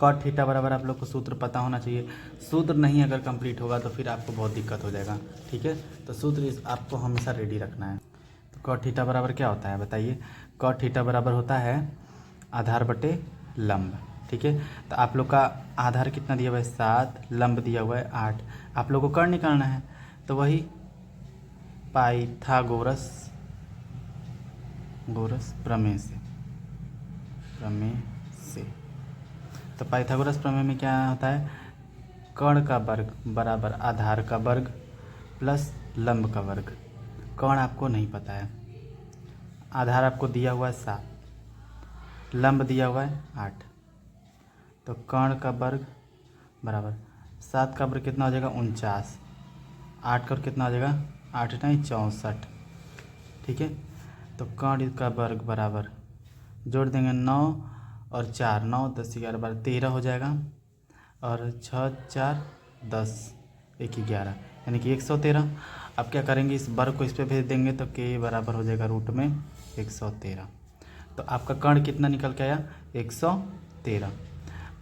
कॉट थीटा बराबर आप लोग को सूत्र पता होना चाहिए। सूत्र नहीं अगर कंप्लीट होगा तो फिर आपको बहुत दिक्कत हो जाएगा, ठीक है। तो सूत्र आपको हमेशा रेडी रखना है। तो कॉट थीटा बराबर क्या होता है बताइए, कॉट थीटा बराबर होता है आधार बटे लंब, ठीक है। तो आप लोग का आधार कितना दिया हुआ है 7, लंब दिया हुआ है 8। आप लोग को कोण निकालना है, तो वही पाइथागोरस प्रमेय से। तो पाइथागोरस प्रमेय में क्या होता है, कोण का वर्ग बराबर आधार का वर्ग प्लस लंब का वर्ग। कोण आपको नहीं पता है, आधार आपको दिया हुआ है 7, लंब दिया हुआ है 8। तो कोण का वर्ग बराबर 7 का वर्ग कितना हो जाएगा 49, 8 का वर्ग कितना हो जाएगा 8 नहीं 64, ठीक है। तो कोण का वर्ग बराबर जोड़ देंगे 9 और 4, 9 10 11 12 13 हो जाएगा, और 6 4 10, 1 11 यानी कि 113। अब क्या करेंगे, इस वर्ग को इस पे भेज देंगे तो k बराबर हो जाएगा रूट में 113। तो आपका कर्ण कितना निकल के आया, 113।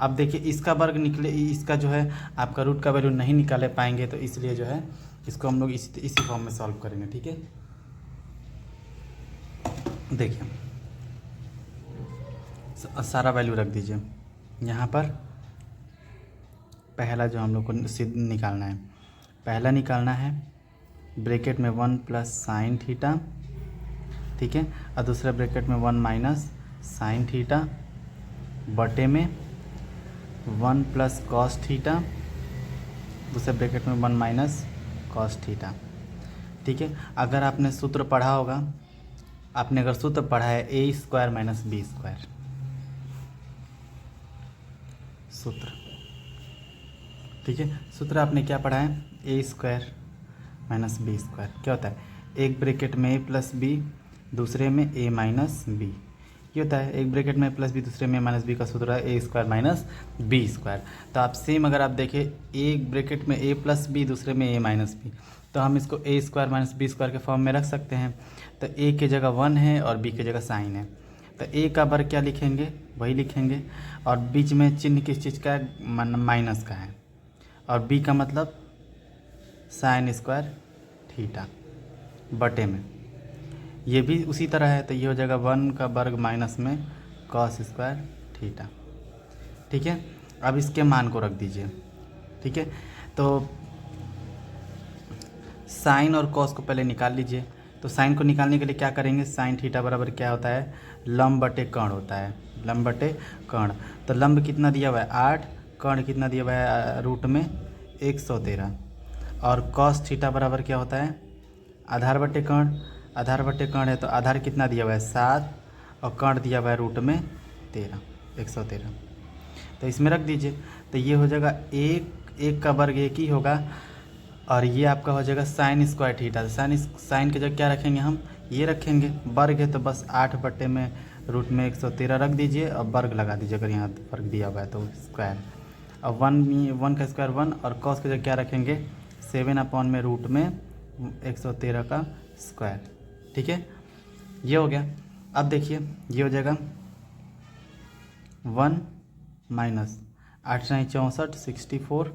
अब देखिए इसका वर्ग निकले, इसका जो है आपका रूट का वैल्यू नहीं निकाले पाएंगे, तो इसलिए जो है इसको हम लोग इसी फॉर्म में सॉल्व करेंगे। ठीक है, देखिए सारा वैल्यू रख दीजिए यहाँ पर। पहला जो हम लोग को सिद्ध निकालना है, पहला निकालना है ब्रैकेट में 1 प्लस साइन थीटा, ठीक है, और दूसरा ब्रैकेट में 1 माइनस साइन थीटा बटे में 1 प्लस कॉस थीटा, दूसरे ब्रैकेट में 1 माइनस कॉस थीटा। ठीक है, अगर आपने सूत्र पढ़ा होगा, आपने अगर सूत्र पढ़ा है ए स्क्वायर माइनस बी स्क्वायर, सूत्र, ठीक है, सूत्र आपने क्या पढ़ा है, ए स्क्वायर माइनस बी स्क्वायर क्या होता है, एक ब्रैकेट में ए प्लस बी, दूसरे में ए माइनस बी, ये होता है एक ब्रैकेट में प्लस बी, दूसरे में माइनस बी का सूत्र है ए स्क्वायर माइनस बी स्क्वायर। तो आप सेम अगर आप देखें, एक ब्रैकेट में ए प्लस बी, दूसरे में ए माइनस बी, तो हम इसको ए स्क्वायर माइनस बी स्क्वायर के फॉर्म में रख सकते हैं। तो ए की जगह 1 है और बी की जगह साइन है, तो ए का वर्ग क्या लिखेंगे, वही लिखेंगे, और बीच में चिन्ह किस चीज़ का है, माइनस का है, और बी का मतलब साइन स्क्वायर थीटा बटे में, ये भी उसी तरह है, तो ये हो जाएगा 1 का वर्ग माइनस में कॉस स्क्वायर थीटा। ठीक है, अब इसके मान को रख दीजिए। ठीक है, तो साइन और कॉस को पहले निकाल लीजिए। तो साइन को निकालने के लिए क्या करेंगे, साइन थीटा बराबर क्या होता है, लंब बटे कर्ण होता है, लंब बटे कर्ण। तो लंब कितना दिया हुआ है 8, कर्ण कितना दिया हुआ है रूट में 113, और कॉस थीटा बराबर क्या होता है, आधार बटे कर्ण, आधार बटे कर्ण है तो आधार कितना दिया हुआ है 7, और कर्ण दिया हुआ है रूट में 13, 113। तो इसमें रख दीजिए, तो ये हो जाएगा एक का वर्ग एक ही होगा, और ये आपका हो जाएगा साइन स्क्वायर थीटा। साइन की जगह क्या रखेंगे, हम ये रखेंगे, वर्ग है तो बस 8 बटे में रूट में 113 रख दीजिए और वर्ग लगा दीजिए, अगर यहाँ वर्ग दिया हुआ है तो स्क्वायर, और 1 का स्क्वायर 1, और कॉस की जगह क्या रखेंगे 7 अपॉन में रूट में 113 का स्क्वायर। ठीक है, ये हो गया। अब देखिए ये हो जाएगा 1 माइनस 8 9 64, 64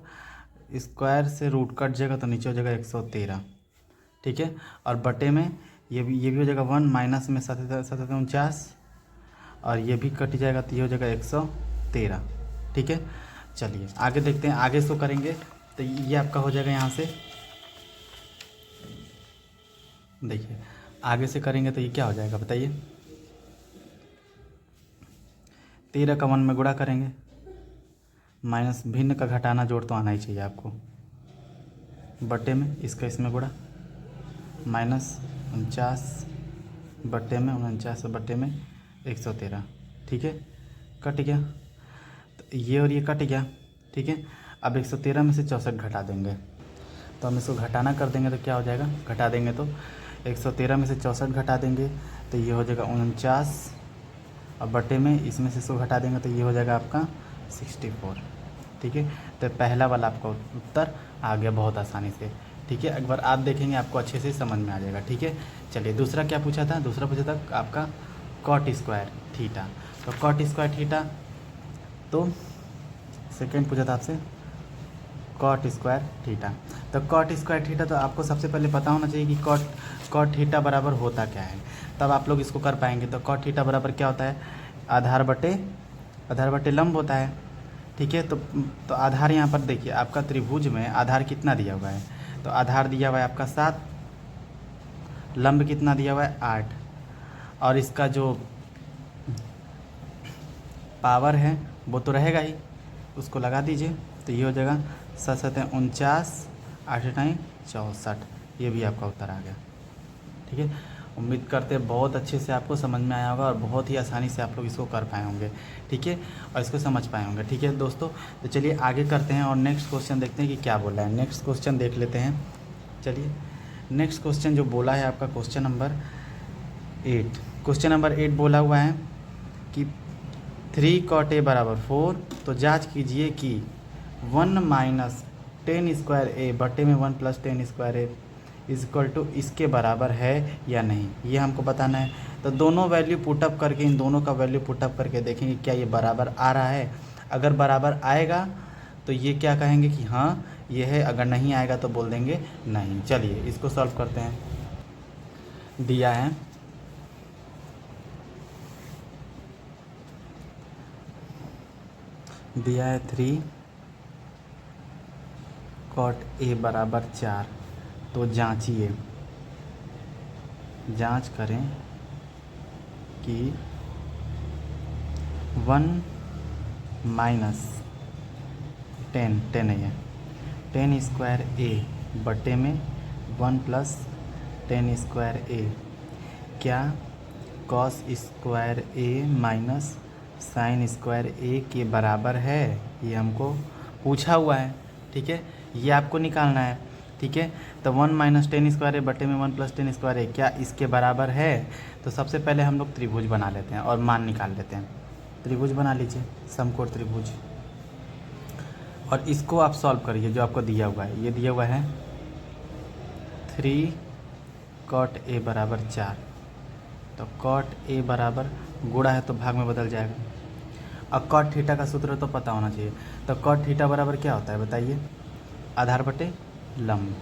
स्क्वायर से रूट कट जाएगा तो नीचे हो जाएगा 113। ठीक है, और बटे में ये भी हो जाएगा 1 माइनस में 7 और ये भी कट जाएगा तो ये हो जाएगा 113। ठीक है, चलिए आगे देखते हैं, आगे इसको करेंगे तो ये आपका हो जाएगा, यहाँ से देखिए आगे से करेंगे तो ये क्या हो जाएगा बताइए, 13 का 1 में गुणा करेंगे, माइनस भिन्न का घटाना जोड़ तो आना ही चाहिए आपको, बटे में इसका इसमें गुणा, माइनस 49 बटे में 49 बटे में 113। ठीक है, कट गया, तो ये और ये कट गया। ठीक है, अब 113 में से 64 घटा देंगे, तो हम इसको घटाना कर देंगे तो क्या हो जाएगा, घटा देंगे तो 113 में से 64 घटा देंगे तो ये हो जाएगा 49, और बटे में इसमें से इसको घटा देंगे तो ये हो जाएगा आपका 64। ठीक है, तो पहला वाला आपका उत्तर आ गया बहुत आसानी से। ठीक है, एक बार आप देखेंगे आपको अच्छे से समझ में आ जाएगा। ठीक है, चलिए दूसरा क्या पूछा था, दूसरा पूछा था आपका कॉट स्क्वायर थीटा। तो कॉट स्क्वायर थीटा, तो सेकेंड पूछा था आपसे कॉट स्क्वायर थीटा। तो कॉट स्क्वायर थीटा तो आपको सबसे पहले पता होना चाहिए कि कॉट थीटा बराबर होता क्या है, तब आप लोग इसको कर पाएंगे। तो कॉट थीटा बराबर क्या होता है, आधार बटे लंब होता है। ठीक है, तो आधार यहाँ पर देखिए आपका त्रिभुज में आधार कितना दिया हुआ है, तो आधार दिया हुआ है आपका 7, लंब कितना दिया हुआ है 8, और इसका जो पावर है वो तो रहेगा ही, उसको लगा दीजिए तो ये हो जाएगा 7 7 49, 8 9 64। ये भी आपका उत्तर आ गया। ठीक है, उम्मीद करते हैं बहुत अच्छे से आपको समझ में आया होगा और बहुत ही आसानी से आप लोग इसको कर पाए होंगे। ठीक है, और इसको समझ पाए होंगे। ठीक है दोस्तों, तो चलिए आगे करते हैं और नेक्स्ट क्वेश्चन देखते हैं कि क्या बोल रहा है। नेक्स्ट क्वेश्चन देख लेते हैं। चलिए नेक्स्ट क्वेश्चन जो बोला है आपका क्वेश्चन नंबर 8, क्वेश्चन नंबर 8 बोला हुआ है कि 3 cot A बराबर 4। तो जाँच कीजिए कि 1 माइनस टेन स्क्वायर ए बटे में 1 plus ten square A is equal to इसके बराबर है या नहीं, ये हमको बताना है। तो दोनों वैल्यू पुटअप करके, इन दोनों का वैल्यू पुटअप करके देखेंगे क्या ये बराबर आ रहा है। अगर बराबर आएगा तो ये क्या कहेंगे कि हाँ ये है, अगर नहीं आएगा तो बोल देंगे नहीं। चलिए इसको सॉल्व करते हैं। दिया है दिया है 3 cot a बराबर 4। तो जांचिए, जांच करें कि 1 माइनस 10 नहीं है, 10 स्क्वायर ए बटे में 1 प्लस 10 स्क्वायर ए क्या cos square A minus sine square ए के बराबर है, ये हमको पूछा हुआ है। ठीक है, ये आपको निकालना है। ठीक है, तो 1 माइनस 10 स्क्वायर ए बटे में 1 प्लस 10 स्क्वायर ए क्या इसके बराबर है। तो सबसे पहले हम लोग त्रिभुज बना लेते हैं और मान निकाल लेते हैं। त्रिभुज बना लीजिए, समकोण त्रिभुज, और इसको आप सॉल्व करिए जो आपको दिया हुआ है। ये दिया हुआ है 3 cot ए बराबर 4। तो cot ए बराबर गुणा है तो भाग में बदल जाएगा। अब cot थीटा का सूत्र तो पता होना चाहिए। तो cot थीटा बराबर क्या होता है बताइए, आधार बटे लंब।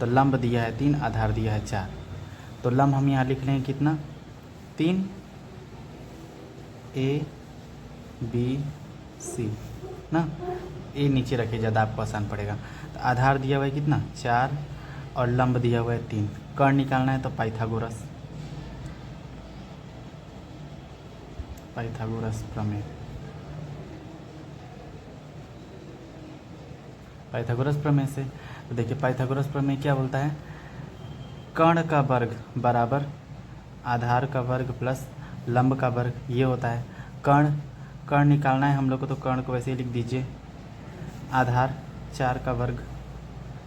तो लंब दिया है 3, आधार दिया है 4। तो लंब हम यहाँ लिख लेंगे कितना, 3 ए बी सी ना, ए नीचे रखिए ज़्यादा आपको आसान पड़ेगा। तो आधार दिया हुआ है कितना 4 और लंब दिया हुआ है 3। कर्ण निकालना है तो पाइथागोरस प्रमेय, पाइथागोरस प्रमेय से। तो देखिए पाइथागोरस प्रमेय क्या बोलता है, कर्ण का वर्ग बराबर आधार का वर्ग प्लस लंब का वर्ग, ये होता है। कर्ण निकालना है हम लोग को, तो कर्ण को वैसे ही लिख दीजिए, आधार 4 का वर्ग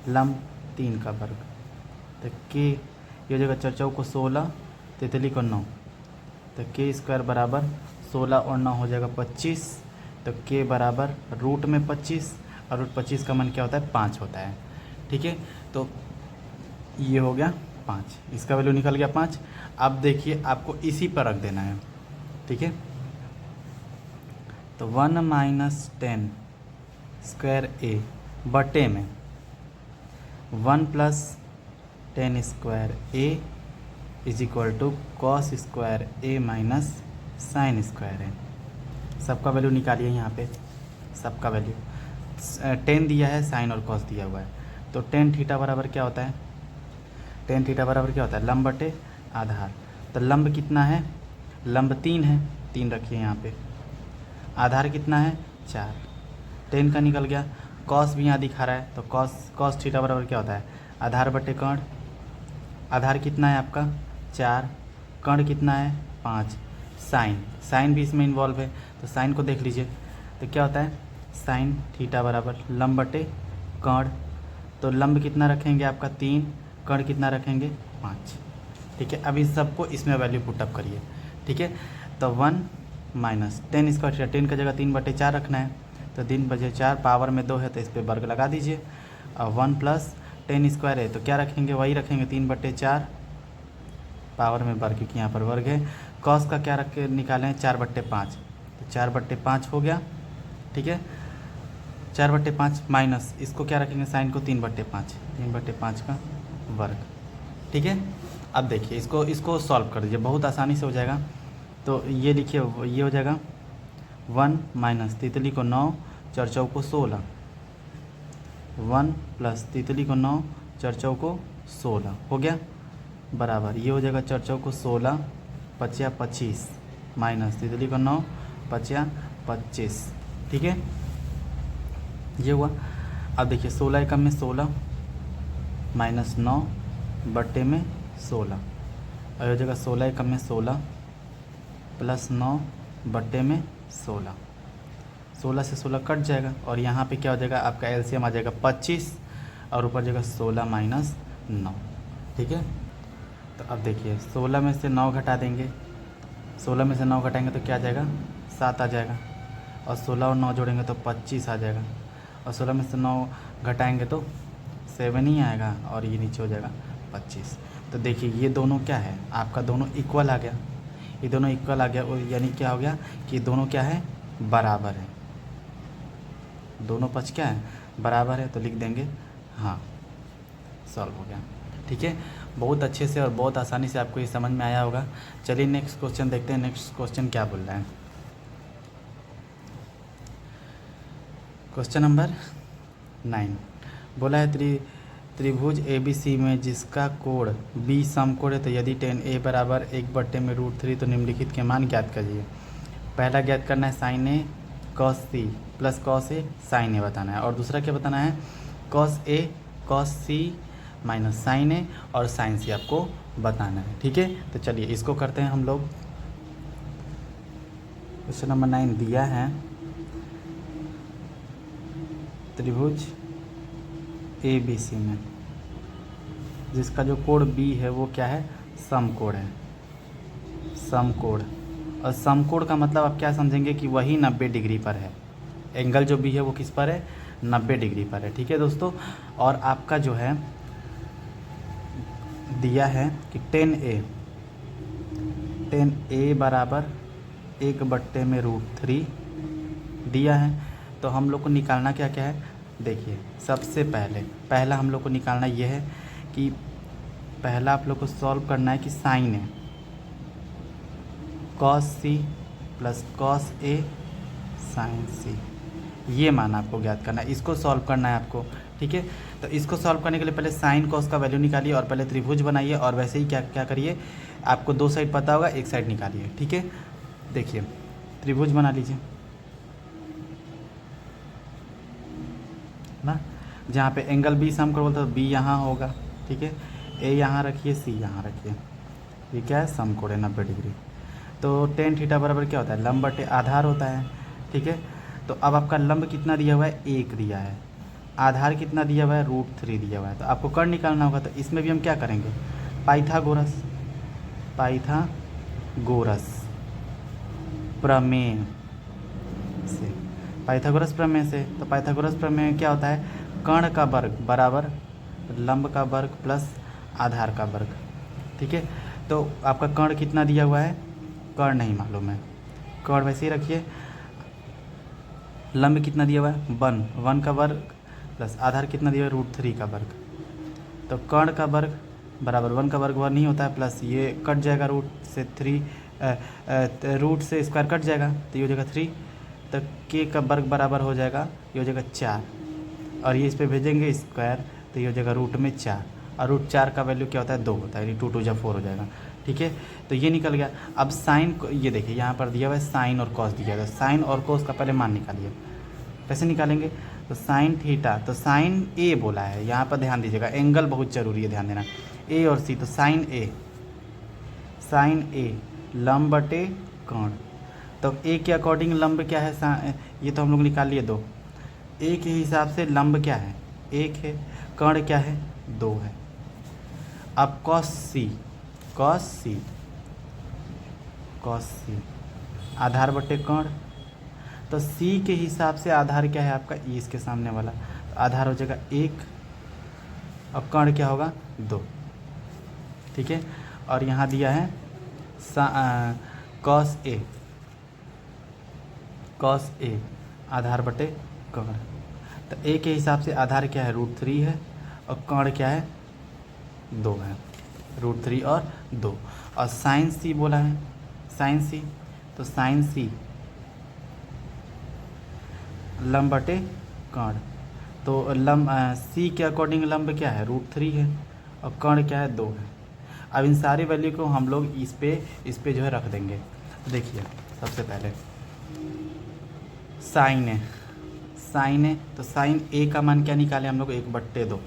लंब 3 का वर्ग। तो के ये हो जाएगा 4 चौको 16, तितली को 9, तो के स्क्वायर बराबर 16 और 9 हो जाएगा 25। तो के बराबर रूट में 25, और रूट 25 का मान क्या होता है 5 होता है। ठीक है, तो ये हो गया 5, इसका वैल्यू निकल गया 5। अब देखिए आपको इसी पर रख देना है। ठीक है, तो 1 माइनस 10 स्क्वायर ए बटे में 1 plus 10 square A is equal to cos square A minus sine square A. सबका वैल्यू निकालिए यहाँ पे, सबका वैल्यू 10 दिया है, साइन और कॉस दिया हुआ है। तो टेन थीटा बराबर क्या होता है, टेन थीटा बराबर क्या होता है, लंब बटे आधार। तो लंब कितना है, लंब 3 है, 3 रखिए यहाँ पे। आधार कितना है 4, 10 का निकल गया। कॉस भी यहाँ दिखा रहा है, तो कॉस थीटा बराबर क्या होता है, आधार बटे कर्ण। आधार कितना है आपका 4, कर्ण कितना है 5, साइन भी इसमें इन्वॉल्व है, तो साइन को देख लीजिए। तो क्या होता है साइन थीटा बराबर लंब बटे कर्ण। तो लंब कितना रखेंगे आपका 3, कर्ण कितना रखेंगे 5। ठीक है, अभी सबको इसमें वैल्यू पुटअप करिए। ठीक है, तो 1 माइनस 10 स्क्वायर थीटा, 10 का जगह 3/4 रखना है, तो 3/4 पावर में 2 है तो इस पर वर्ग लगा दीजिए। और 1 प्लस 10 स्क्वायर है तो क्या रखेंगे, वही रखेंगे 3/4 पावर में वर्ग, क्योंकि यहाँ पर वर्ग है। कॉस का क्या रख के निकालें 4/5, तो 4/5 हो गया। ठीक है, 4/5 माइनस इसको क्या रखेंगे साइन को 3/5 का वर्ग। ठीक है, अब देखिए इसको सॉल्व कर दीजिए, बहुत आसानी से हो जाएगा। तो ये लिखिए, ये हो जाएगा 1 माइनस तितली को 9, 4 चौको 16, 1 प्लस तितली को 9, 4 चौको 16 हो गया बराबर, ये हो जाएगा 4 चौको 16, 5 25 माइनस तितली को 9, 5 25। ठीक है, ये हुआ। अब देखिए 16 एकम में 16 माइनस 9 बट्टे में 16, और हो जाएगा 16 एकम में 16 प्लस 9 बट्टे में 16, 16 से 16 कट जाएगा, और यहाँ पे क्या हो जाएगा आपका एलसीएम आ जाएगा 25, और ऊपर जाएगा 16 माइनस 9। ठीक है, तो अब देखिए 16 में से 9 घटा देंगे, 16 में से 9 घटाएंगे तो क्या आ जाएगा 7 आ जाएगा, और 16 और 9 जोड़ेंगे तो 25 आ जाएगा, और 16 में से 9 घटाएंगे तो 7 ही आएगा और ये नीचे हो जाएगा 25। तो देखिए ये दोनों क्या है, आपका दोनों इक्वल आ गया, ये दोनों इक्वल आ गया, और यानी क्या हो गया कि दोनों क्या है, बराबर है, दोनों पक्ष क्या है, बराबर है। तो लिख देंगे हाँ, सॉल्व हो गया। ठीक है, बहुत अच्छे से और बहुत आसानी से आपको ये समझ में आया होगा। चलिए नेक्स्ट क्वेश्चन देखते हैं। नेक्स्ट क्वेश्चन क्या बोल रहा है। क्वेश्चन नंबर 9 बोला है त्रिभुज ABC में जिसका कोण B समकोण है, तो यदि tan A बराबर 1/√3 तो निम्नलिखित के मान ज्ञात करिए। पहला ज्ञात करना है sin A cos C plus cos A sin A बताना है, और दूसरा क्या बताना है, cos A cos C minus sin A और sin C आपको बताना है। ठीक है, तो चलिए इसको करते हैं हम लोग। क्वेश्चन नंबर 9 दिया है त्रिभुज ABC में जिसका जो कोण B है वो क्या है, समकोण है, समकोण। और समकोण का मतलब आप क्या समझेंगे कि वही 90 डिग्री पर है, एंगल जो B है वो किस पर है, 90 डिग्री पर है। ठीक है दोस्तों, और आपका जो है दिया है कि tan A बराबर 1/√3 दिया है। तो हम लोग को निकालना क्या क्या है, देखिए सबसे पहला हम लोग को निकालना ये है कि पहला आप लोग को सॉल्व करना है कि sin A cos C plus cos A sin C, ये मान आपको ज्ञात करना है, इसको सॉल्व करना है आपको। ठीक है, तो इसको सॉल्व करने के लिए पहले साइन कॉस का वैल्यू निकालिए और पहले त्रिभुज बनाइए, और वैसे ही क्या क्या करिए, आपको दो साइड पता होगा, एक साइड निकालिए। ठीक है, देखिए त्रिभुज बना लीजिए ना, जहाँ पे एंगल B समकोण बोलते हैं तो B यहाँ होगा। ठीक है, A यहाँ रखिए, C यहाँ रखिए, ये क्या है, समकोण है 90 डिग्री। तो tan थीटा बराबर क्या होता है, लंब बटे आधार होता है। ठीक है, तो अब आपका लंब कितना दिया हुआ है, 1 दिया है, आधार कितना दिया हुआ है, √3 दिया हुआ है। तो आपको कर्ण निकालना होगा, तो इसमें भी हम क्या करेंगे, पाइथागोरस प्रमेय से, पाइथागोरस प्रमेय से। तो पाइथागोरस प्रमेय क्या होता है, कर्ण का वर्ग बराबर लंब का वर्ग प्लस आधार का वर्ग। ठीक है, तो आपका कर्ण कितना दिया हुआ है, कर्ण नहीं मालूम है, कर्ण वैसे ही रखिए। लंब कितना दिया हुआ है, 1 का वर्ग प्लस आधार कितना दिया हुआ है, √3 का वर्ग। तो कर्ण का वर्ग बराबर 1 का वर्ग 1 नहीं होता है, प्लस ये कट जाएगा, रूट से स्क्वायर कट जाएगा, तो ये हो जाएगा 3। तो के का वर्ग बराबर हो जाएगा, ये हो जाएगा 4, और ये इस पर भेजेंगे स्क्वायर, तो ये हो जाएगा √4, और √4 का वैल्यू क्या होता है, 2 होता है, यानी 2 2 4 हो जाएगा। ठीक है, तो ये निकल गया। अब साइन, ये देखिए यहाँ पर दिया हुआ है साइन और कॉस दिया हुआ है, साइन और कॉस का पहले मान निकालिए। कैसे निकालेंगे, तो साइन थीटा, तो साइन A बोला है, यहाँ पर ध्यान दीजिएगा, एंगल बहुत जरूरी है, ध्यान देना, A और C। तो साइन A लंब बटे कर्ण, तो A के अकॉर्डिंग लंब क्या है, ये तो हम लोग निकाल लिए 2, A के हिसाब से लंब क्या है, 1 है, कर्ण क्या है, 2 है। अब cos C आधार बटे कर्ण, तो C के हिसाब से आधार क्या है आपका, E इसके सामने वाला, तो आधार हो जाएगा 1 और कर्ण क्या होगा, 2। ठीक है, और यहाँ दिया है cos A आधार बटे कर्ण, तो A के हिसाब से आधार क्या है, √3 है, और कर्ण क्या है, 2 है, √3 और 2। और साइन C बोला है, साइन C, तो साइन C लंब बटे कर्ण, तो लंब C के अकॉर्डिंग लंब क्या है, √3 है, और कर्ण क्या है, 2 है। अब इन सारी वैल्यू को हम लोग इस पे जो है रख देंगे। तो देखिए सबसे पहले साइन है, तो साइन A का मान क्या निकाले हम लोग, 1/2,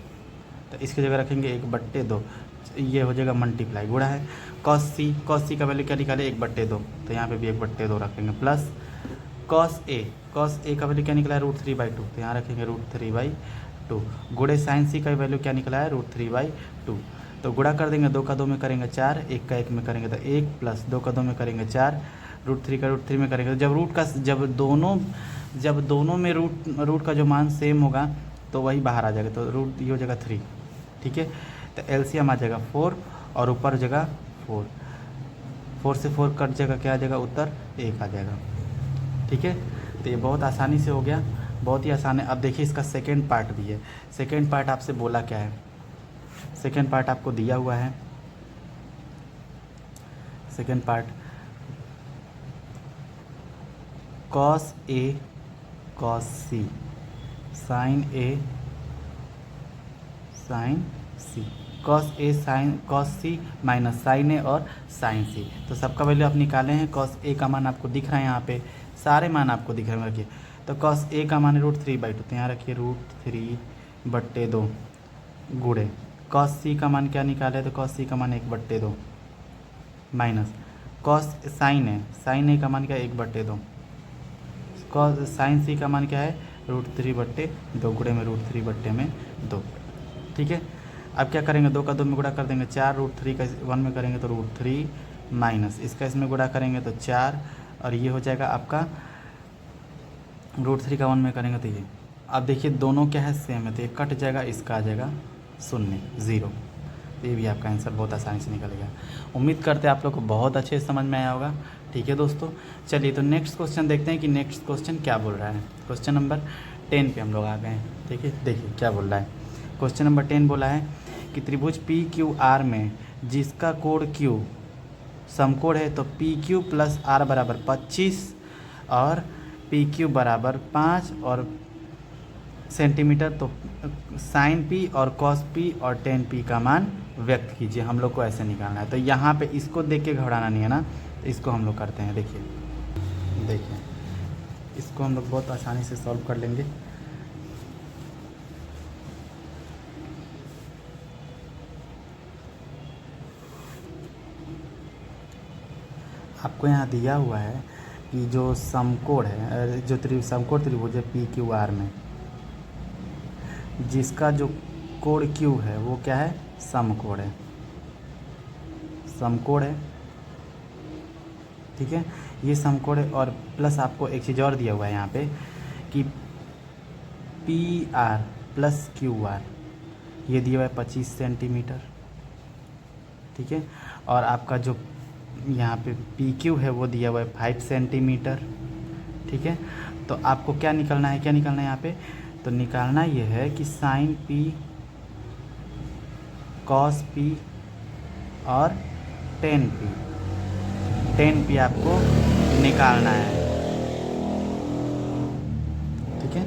तो इसकी जगह रखेंगे 1/2, ये हो जाएगा मल्टीप्लाई, गुणा है। cos C का वैल्यू क्या निकाले, 1/2, तो यहाँ पे भी 1/2 रखेंगे, प्लस cos A का वैल्यू क्या निकला है, √3/2, तो यहाँ रखेंगे √3/2, गुणे साइन C का वैल्यू क्या निकला है, √3/2, तो गुणा कर देंगे, 2 का 2 में करेंगे 4, 1 का 1 में करेंगे तो 1, प्लस 2 का 2 में करेंगे 4, √3 का √3 में करेंगे तो जब दोनों में रूट का जो मान सेम होगा तो वही बाहर आ जाएगा, तो रूट ये हो जाएगा 3। ठीक है, तो एलसीएम आ जाएगा 4 और ऊपर हो जाएगा 4, 4 से 4 कट जाएगा, क्या आ जाएगा उत्तर 1 आ जाएगा। ठीक है, तो ये बहुत आसानी से हो गया, बहुत ही आसान है। अब देखिए इसका सेकेंड पार्ट भी है। सेकेंड पार्ट आपसे बोला क्या है, सेकेंड पार्ट आपको दिया हुआ है। Second part cos A cos C sign A sign C, cos A sine cos C minus sign ए और साइन सी। तो सबका वैल्यू आप निकाले हैं। कॉस ए का मान आपको दिख रहा है, यहाँ पे सारे मान आपको दिख रहे हैं, रखिए। तो कॉस ए का मान है √3/2, तो यहाँ रखिए √3/2 गुणे कॉस सी का मान क्या निकाले, तो कॉस सी का मान 1/2 माइनस कॉस साइन है, साइन ए का मान क्या है 1/2, कॉस साइन सी का मान क्या है √3/2 गुणे में √3/2। ठीक है, अब क्या करेंगे, 2 का 2 में गुणा कर देंगे 4, √3 का 1 में करेंगे तो √3 माइनस इसका इसमें गुणा करेंगे तो 4, और ये हो जाएगा आपका √3 का 1 में करेंगे तो ये। अब देखिए दोनों क्या है सेम है, तो ये कट जाएगा, इसका आ जाएगा 0। तो ये भी आपका आंसर बहुत आसानी से निकलेगा। उम्मीद करते हैं आप लोग को बहुत अच्छे से समझ में आया होगा। ठीक है दोस्तों, चलिए तो नेक्स्ट क्वेश्चन देखते हैं कि नेक्स्ट क्वेश्चन क्या बोल रहा है। क्वेश्चन नंबर 10 पे हम लोग आ गए हैं। ठीक है, देखिए क्या बोल रहा है। क्वेश्चन नंबर 10 बोला है कि त्रिभुज PQR में जिसका कोण Q समकोण है, तो PQ + R = 25 और PQ = 5 और सेंटीमीटर, तो साइन P और कॉस P और टेन P का मान व्यक्त कीजिए। हम लोग को ऐसे निकालना है, तो यहाँ पे इसको देख के घबराना नहीं है ना, तो इसको हम लोग करते हैं। देखिए इसको हम लोग बहुत आसानी से सॉल्व कर लेंगे। आपको यहाँ दिया हुआ है कि जो समकोण है, जो समकोण त्रिभुज है PQR में जिसका जो कोण Q है वो क्या है, समकोण है, समकोण है। ठीक है, ये समकोण है, और प्लस आपको एक चीज़ और दिया हुआ है यहाँ पे कि PR + QR ये दिया हुआ है 25 सेंटीमीटर। ठीक है, और आपका जो यहाँ पे PQ है वो दिया हुआ है 5 सेंटीमीटर। ठीक है, तो आपको क्या निकालना है, क्या निकालना है यहाँ पे, तो निकालना ये है कि साइन P कॉस P और टेन P आपको निकालना है। ठीक है,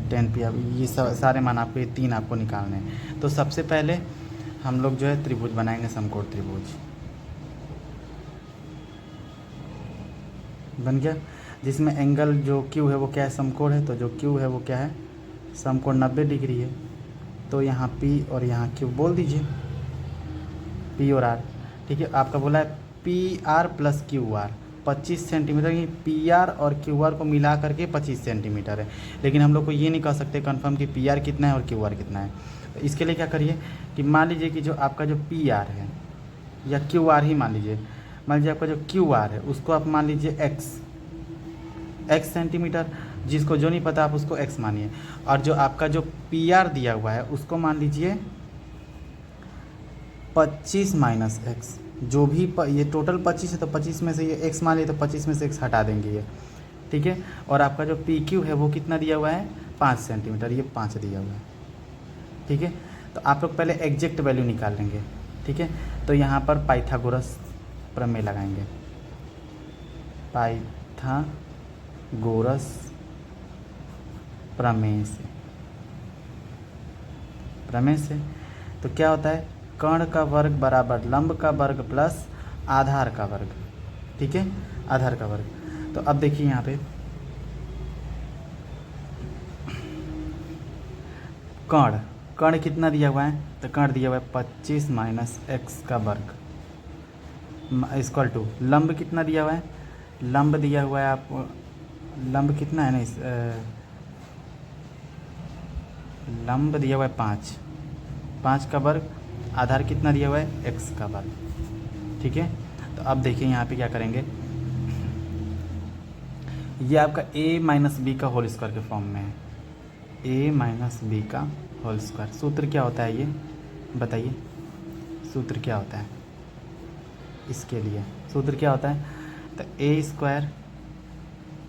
टेन P, अब ये सारे मान आपको, ये 3 आपको निकालने हैं। तो सबसे पहले हम लोग जो है त्रिभुज बनाएंगे, समकोण त्रिभुज बन गया, जिसमें एंगल जो Q है वो क्या है, समकोण है, तो जो Q है वो क्या है, समकोण 90 डिग्री है। तो यहाँ P और यहाँ Q बोल दीजिए, P और R। ठीक है, आपका बोला है PR + QR 25 सेंटीमीटर, ये PR और QR को मिला करके 25 सेंटीमीटर है। लेकिन हम लोग को ये नहीं कह सकते कंफर्म कि PR कितना है और QR कितना है। तो इसके लिए क्या करिए कि मान लीजिए कि जो आपका जो PR है या QR ही मान लीजिए, मान लीजिए आपका जो QR है उसको आप मान लीजिए x सेंटीमीटर, जिसको जो नहीं पता आप उसको x मानिए, और जो आपका जो PR दिया हुआ है उसको मान लीजिए 25 - x, जो भी ये टोटल 25 है तो 25 में से ये x मान लिए तो 25 में से x हटा देंगे ये। ठीक है, और आपका जो PQ है वो कितना दिया हुआ है 5 सेंटीमीटर, ये 5 दिया हुआ है। ठीक है, तो आप लोग पहले एग्जैक्ट वैल्यू निकाल लेंगे। ठीक है, तो यहाँ पर पाइथागोरस प्रमेय लगाएंगे, पाइथागोरस प्रमेय से तो क्या होता है, कर्ण का वर्ग बराबर लंब का वर्ग प्लस आधार का वर्ग। ठीक है, आधार का वर्ग। तो अब देखिए यहाँ पे कर्ण कितना दिया हुआ है, तो कर्ण दिया हुआ है 25 - x का वर्ग इक्वल टू लंब कितना दिया हुआ है, लंब दिया हुआ है आपको, लंब कितना है ना, लंब दिया हुआ है 5 का वर्ग, आधार कितना दिया हुआ है x का वर्ग। ठीक है, तो अब देखिए यहाँ पे क्या करेंगे, ये आपका a - b का होल स्क्वायर के फॉर्म में है। ए माइनस बी का होल स्क्वायर। सूत्र क्या होता है ये बताइए, सूत्र क्या होता है इसके लिए? सूत्र क्या होता है? तो A square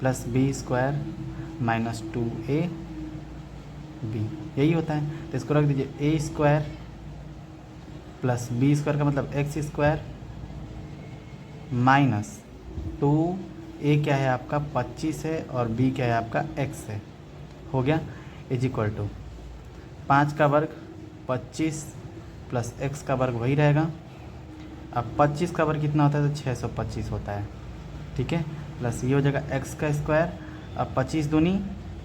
plus B square minus 2a B, यही होता है। तो इसको रख दीजिए, A square plus B square का मतलब एक्स स्क्वायर माइनस 2a क्या है आपका 25 है और b क्या है आपका x है, हो गया, इज इक्वल टू 5 का वर्ग 25 प्लस x का वर्ग वही रहेगा। अब 25 का वर्ग कितना होता है? तो 625 होता है, ठीक है, प्लस ये हो जाएगा x का स्क्वायर। अब 25 दूनी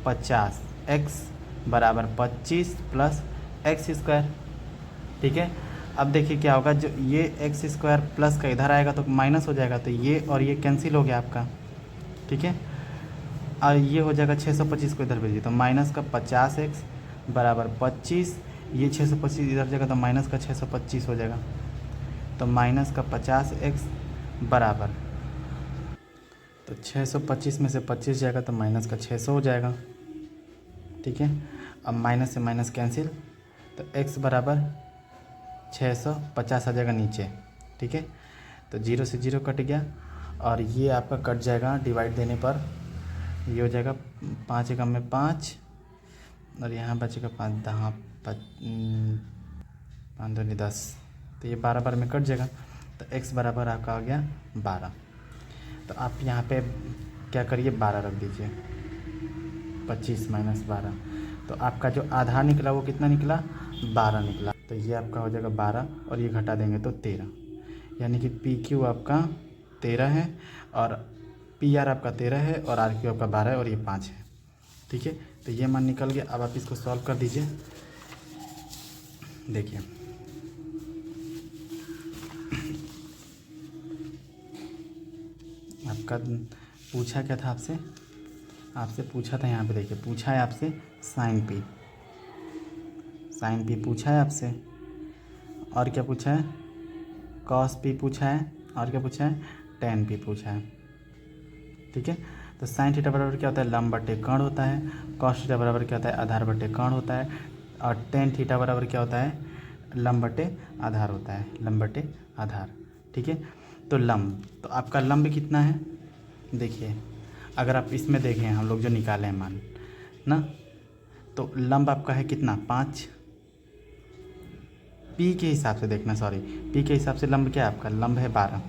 50, x बराबर 25 प्लस एक्स स्क्वायर, ठीक है। अब देखिए क्या होगा, जो ये एक्स स्क्वायर प्लस का इधर आएगा तो माइनस हो जाएगा, तो ये और ये कैंसिल हो गया आपका, ठीक है। और ये हो जाएगा 625 को इधर भेजिए तो माइनस का 50x बराबर 25, ये 625 इधर जाएगा तो माइनस का 625 हो जाएगा, तो माइनस का 50x बराबर, तो 625 में से 25 जाएगा तो माइनस का 600 हो जाएगा, ठीक है। अब माइनस से माइनस कैंसिल, तो x बराबर 650 आ जाएगा नीचे, ठीक है। तो 0 से 0 कट गया और ये आपका कट जाएगा डिवाइड देने पर, ये हो जाएगा 5 एकम में 5 और यहाँ बचेगा 5 दहाँ 5 दूनी 10, तो ये 12 बार में कट जाएगा। तो x बराबर आपका आ गया 12। तो आप यहाँ पे क्या करिए 12 रख दीजिए, 25 माइनस 12, तो आपका जो आधार निकला वो कितना निकला? 12 निकला। तो ये आपका हो जाएगा 12 और ये घटा देंगे तो 13, यानी कि पी क्यू आपका 13 है और पी आर आपका 13 है और आर क्यू आपका 12 है और ये 5 है, ठीक है। तो ये मान निकल गया। अब आप इसको सॉल्व कर दीजिए, देखिए आपका पूछा क्या था आपसे? आपसे पूछा था यहाँ पे, देखिए पूछा है आपसे साइन पी, साइन पी पूछा है आपसे, और क्या पूछा है? कॉस पी पूछा है, और क्या पूछा है? टेन पी पूछा है, ठीक है। तो साइन थीटा बराबर क्या होता है? लंब बटे कर्ण होता है। कॉस थीटा बराबर क्या होता है? आधार बटे कर्ण होता है। और टेन थीटा बराबर क्या होता है? लंब बटे आधार होता है, लंब बटे आधार, ठीक है। तो लंब, तो आपका लंब कितना है? देखिए अगर आप इसमें देखें, हम लोग जो निकाले हैं मान ना, तो लंब आपका है कितना? 5। पी के हिसाब से देखना, सॉरी पी के हिसाब से लंब क्या है आपका? लंब है 12,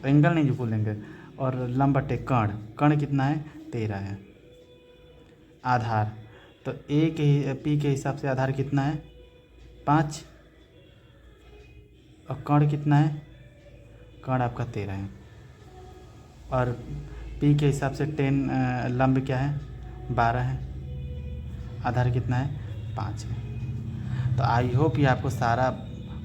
एंगल नहीं जो बोलेंगे। और लंब बटे कर्ण, कर्ण कितना है? 13 है। आधार, तो ए के पी के हिसाब से आधार कितना है? 5 और कर्ण कितना है? कर्ण आपका 13 है। और पी के हिसाब से 10 लंब क्या है? 12 है। आधार कितना है? 5 है। तो आई होप ये आपको सारा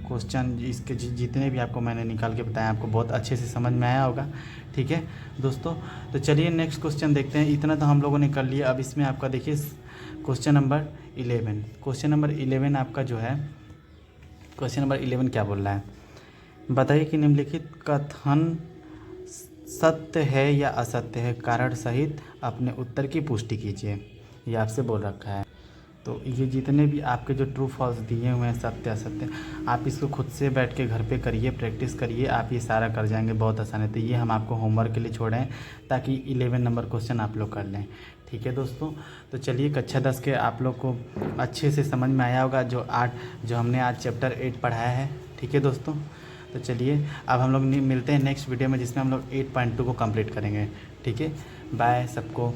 क्वेश्चन इसके जितने भी आपको मैंने निकाल के बताया आपको बहुत अच्छे से समझ में आया होगा, ठीक है दोस्तों। तो चलिए नेक्स्ट क्वेश्चन देखते हैं। इतना तो हम लोगों ने कर लिया। अब इसमें आपका देखिए क्वेश्चन नंबर 11, क्वेश्चन नंबर 11 आपका जो है, क्वेश्चन नंबर 11 क्या बोल रहा है? बताइए कि निम्नलिखित कथन सत्य है या असत्य है, कारण सहित अपने उत्तर की पुष्टि कीजिए, ये आपसे बोल रखा है। तो ये जितने भी आपके जो ट्रू फॉल्स दिए हुए हैं, सत्य असत्य, आप इसको खुद से बैठ के घर पे करिए, प्रैक्टिस करिए, आप ये सारा कर जाएंगे, बहुत आसान है। तो ये हम आपको होमवर्क के लिए छोड़े हैं ताकि 11 नंबर क्वेश्चन आप लोग कर लें, ठीक है दोस्तों। तो चलिए कक्षा 10 के आप लोग को अच्छे से समझ में आया होगा जो हमने आज चैप्टर 8 पढ़ाया है, ठीक है दोस्तों। तो चलिए अब हम लोग मिलते हैं नेक्स्ट वीडियो में, जिसमें हम लोग 8.2 को कंप्लीट करेंगे, ठीक है। बाय सबको।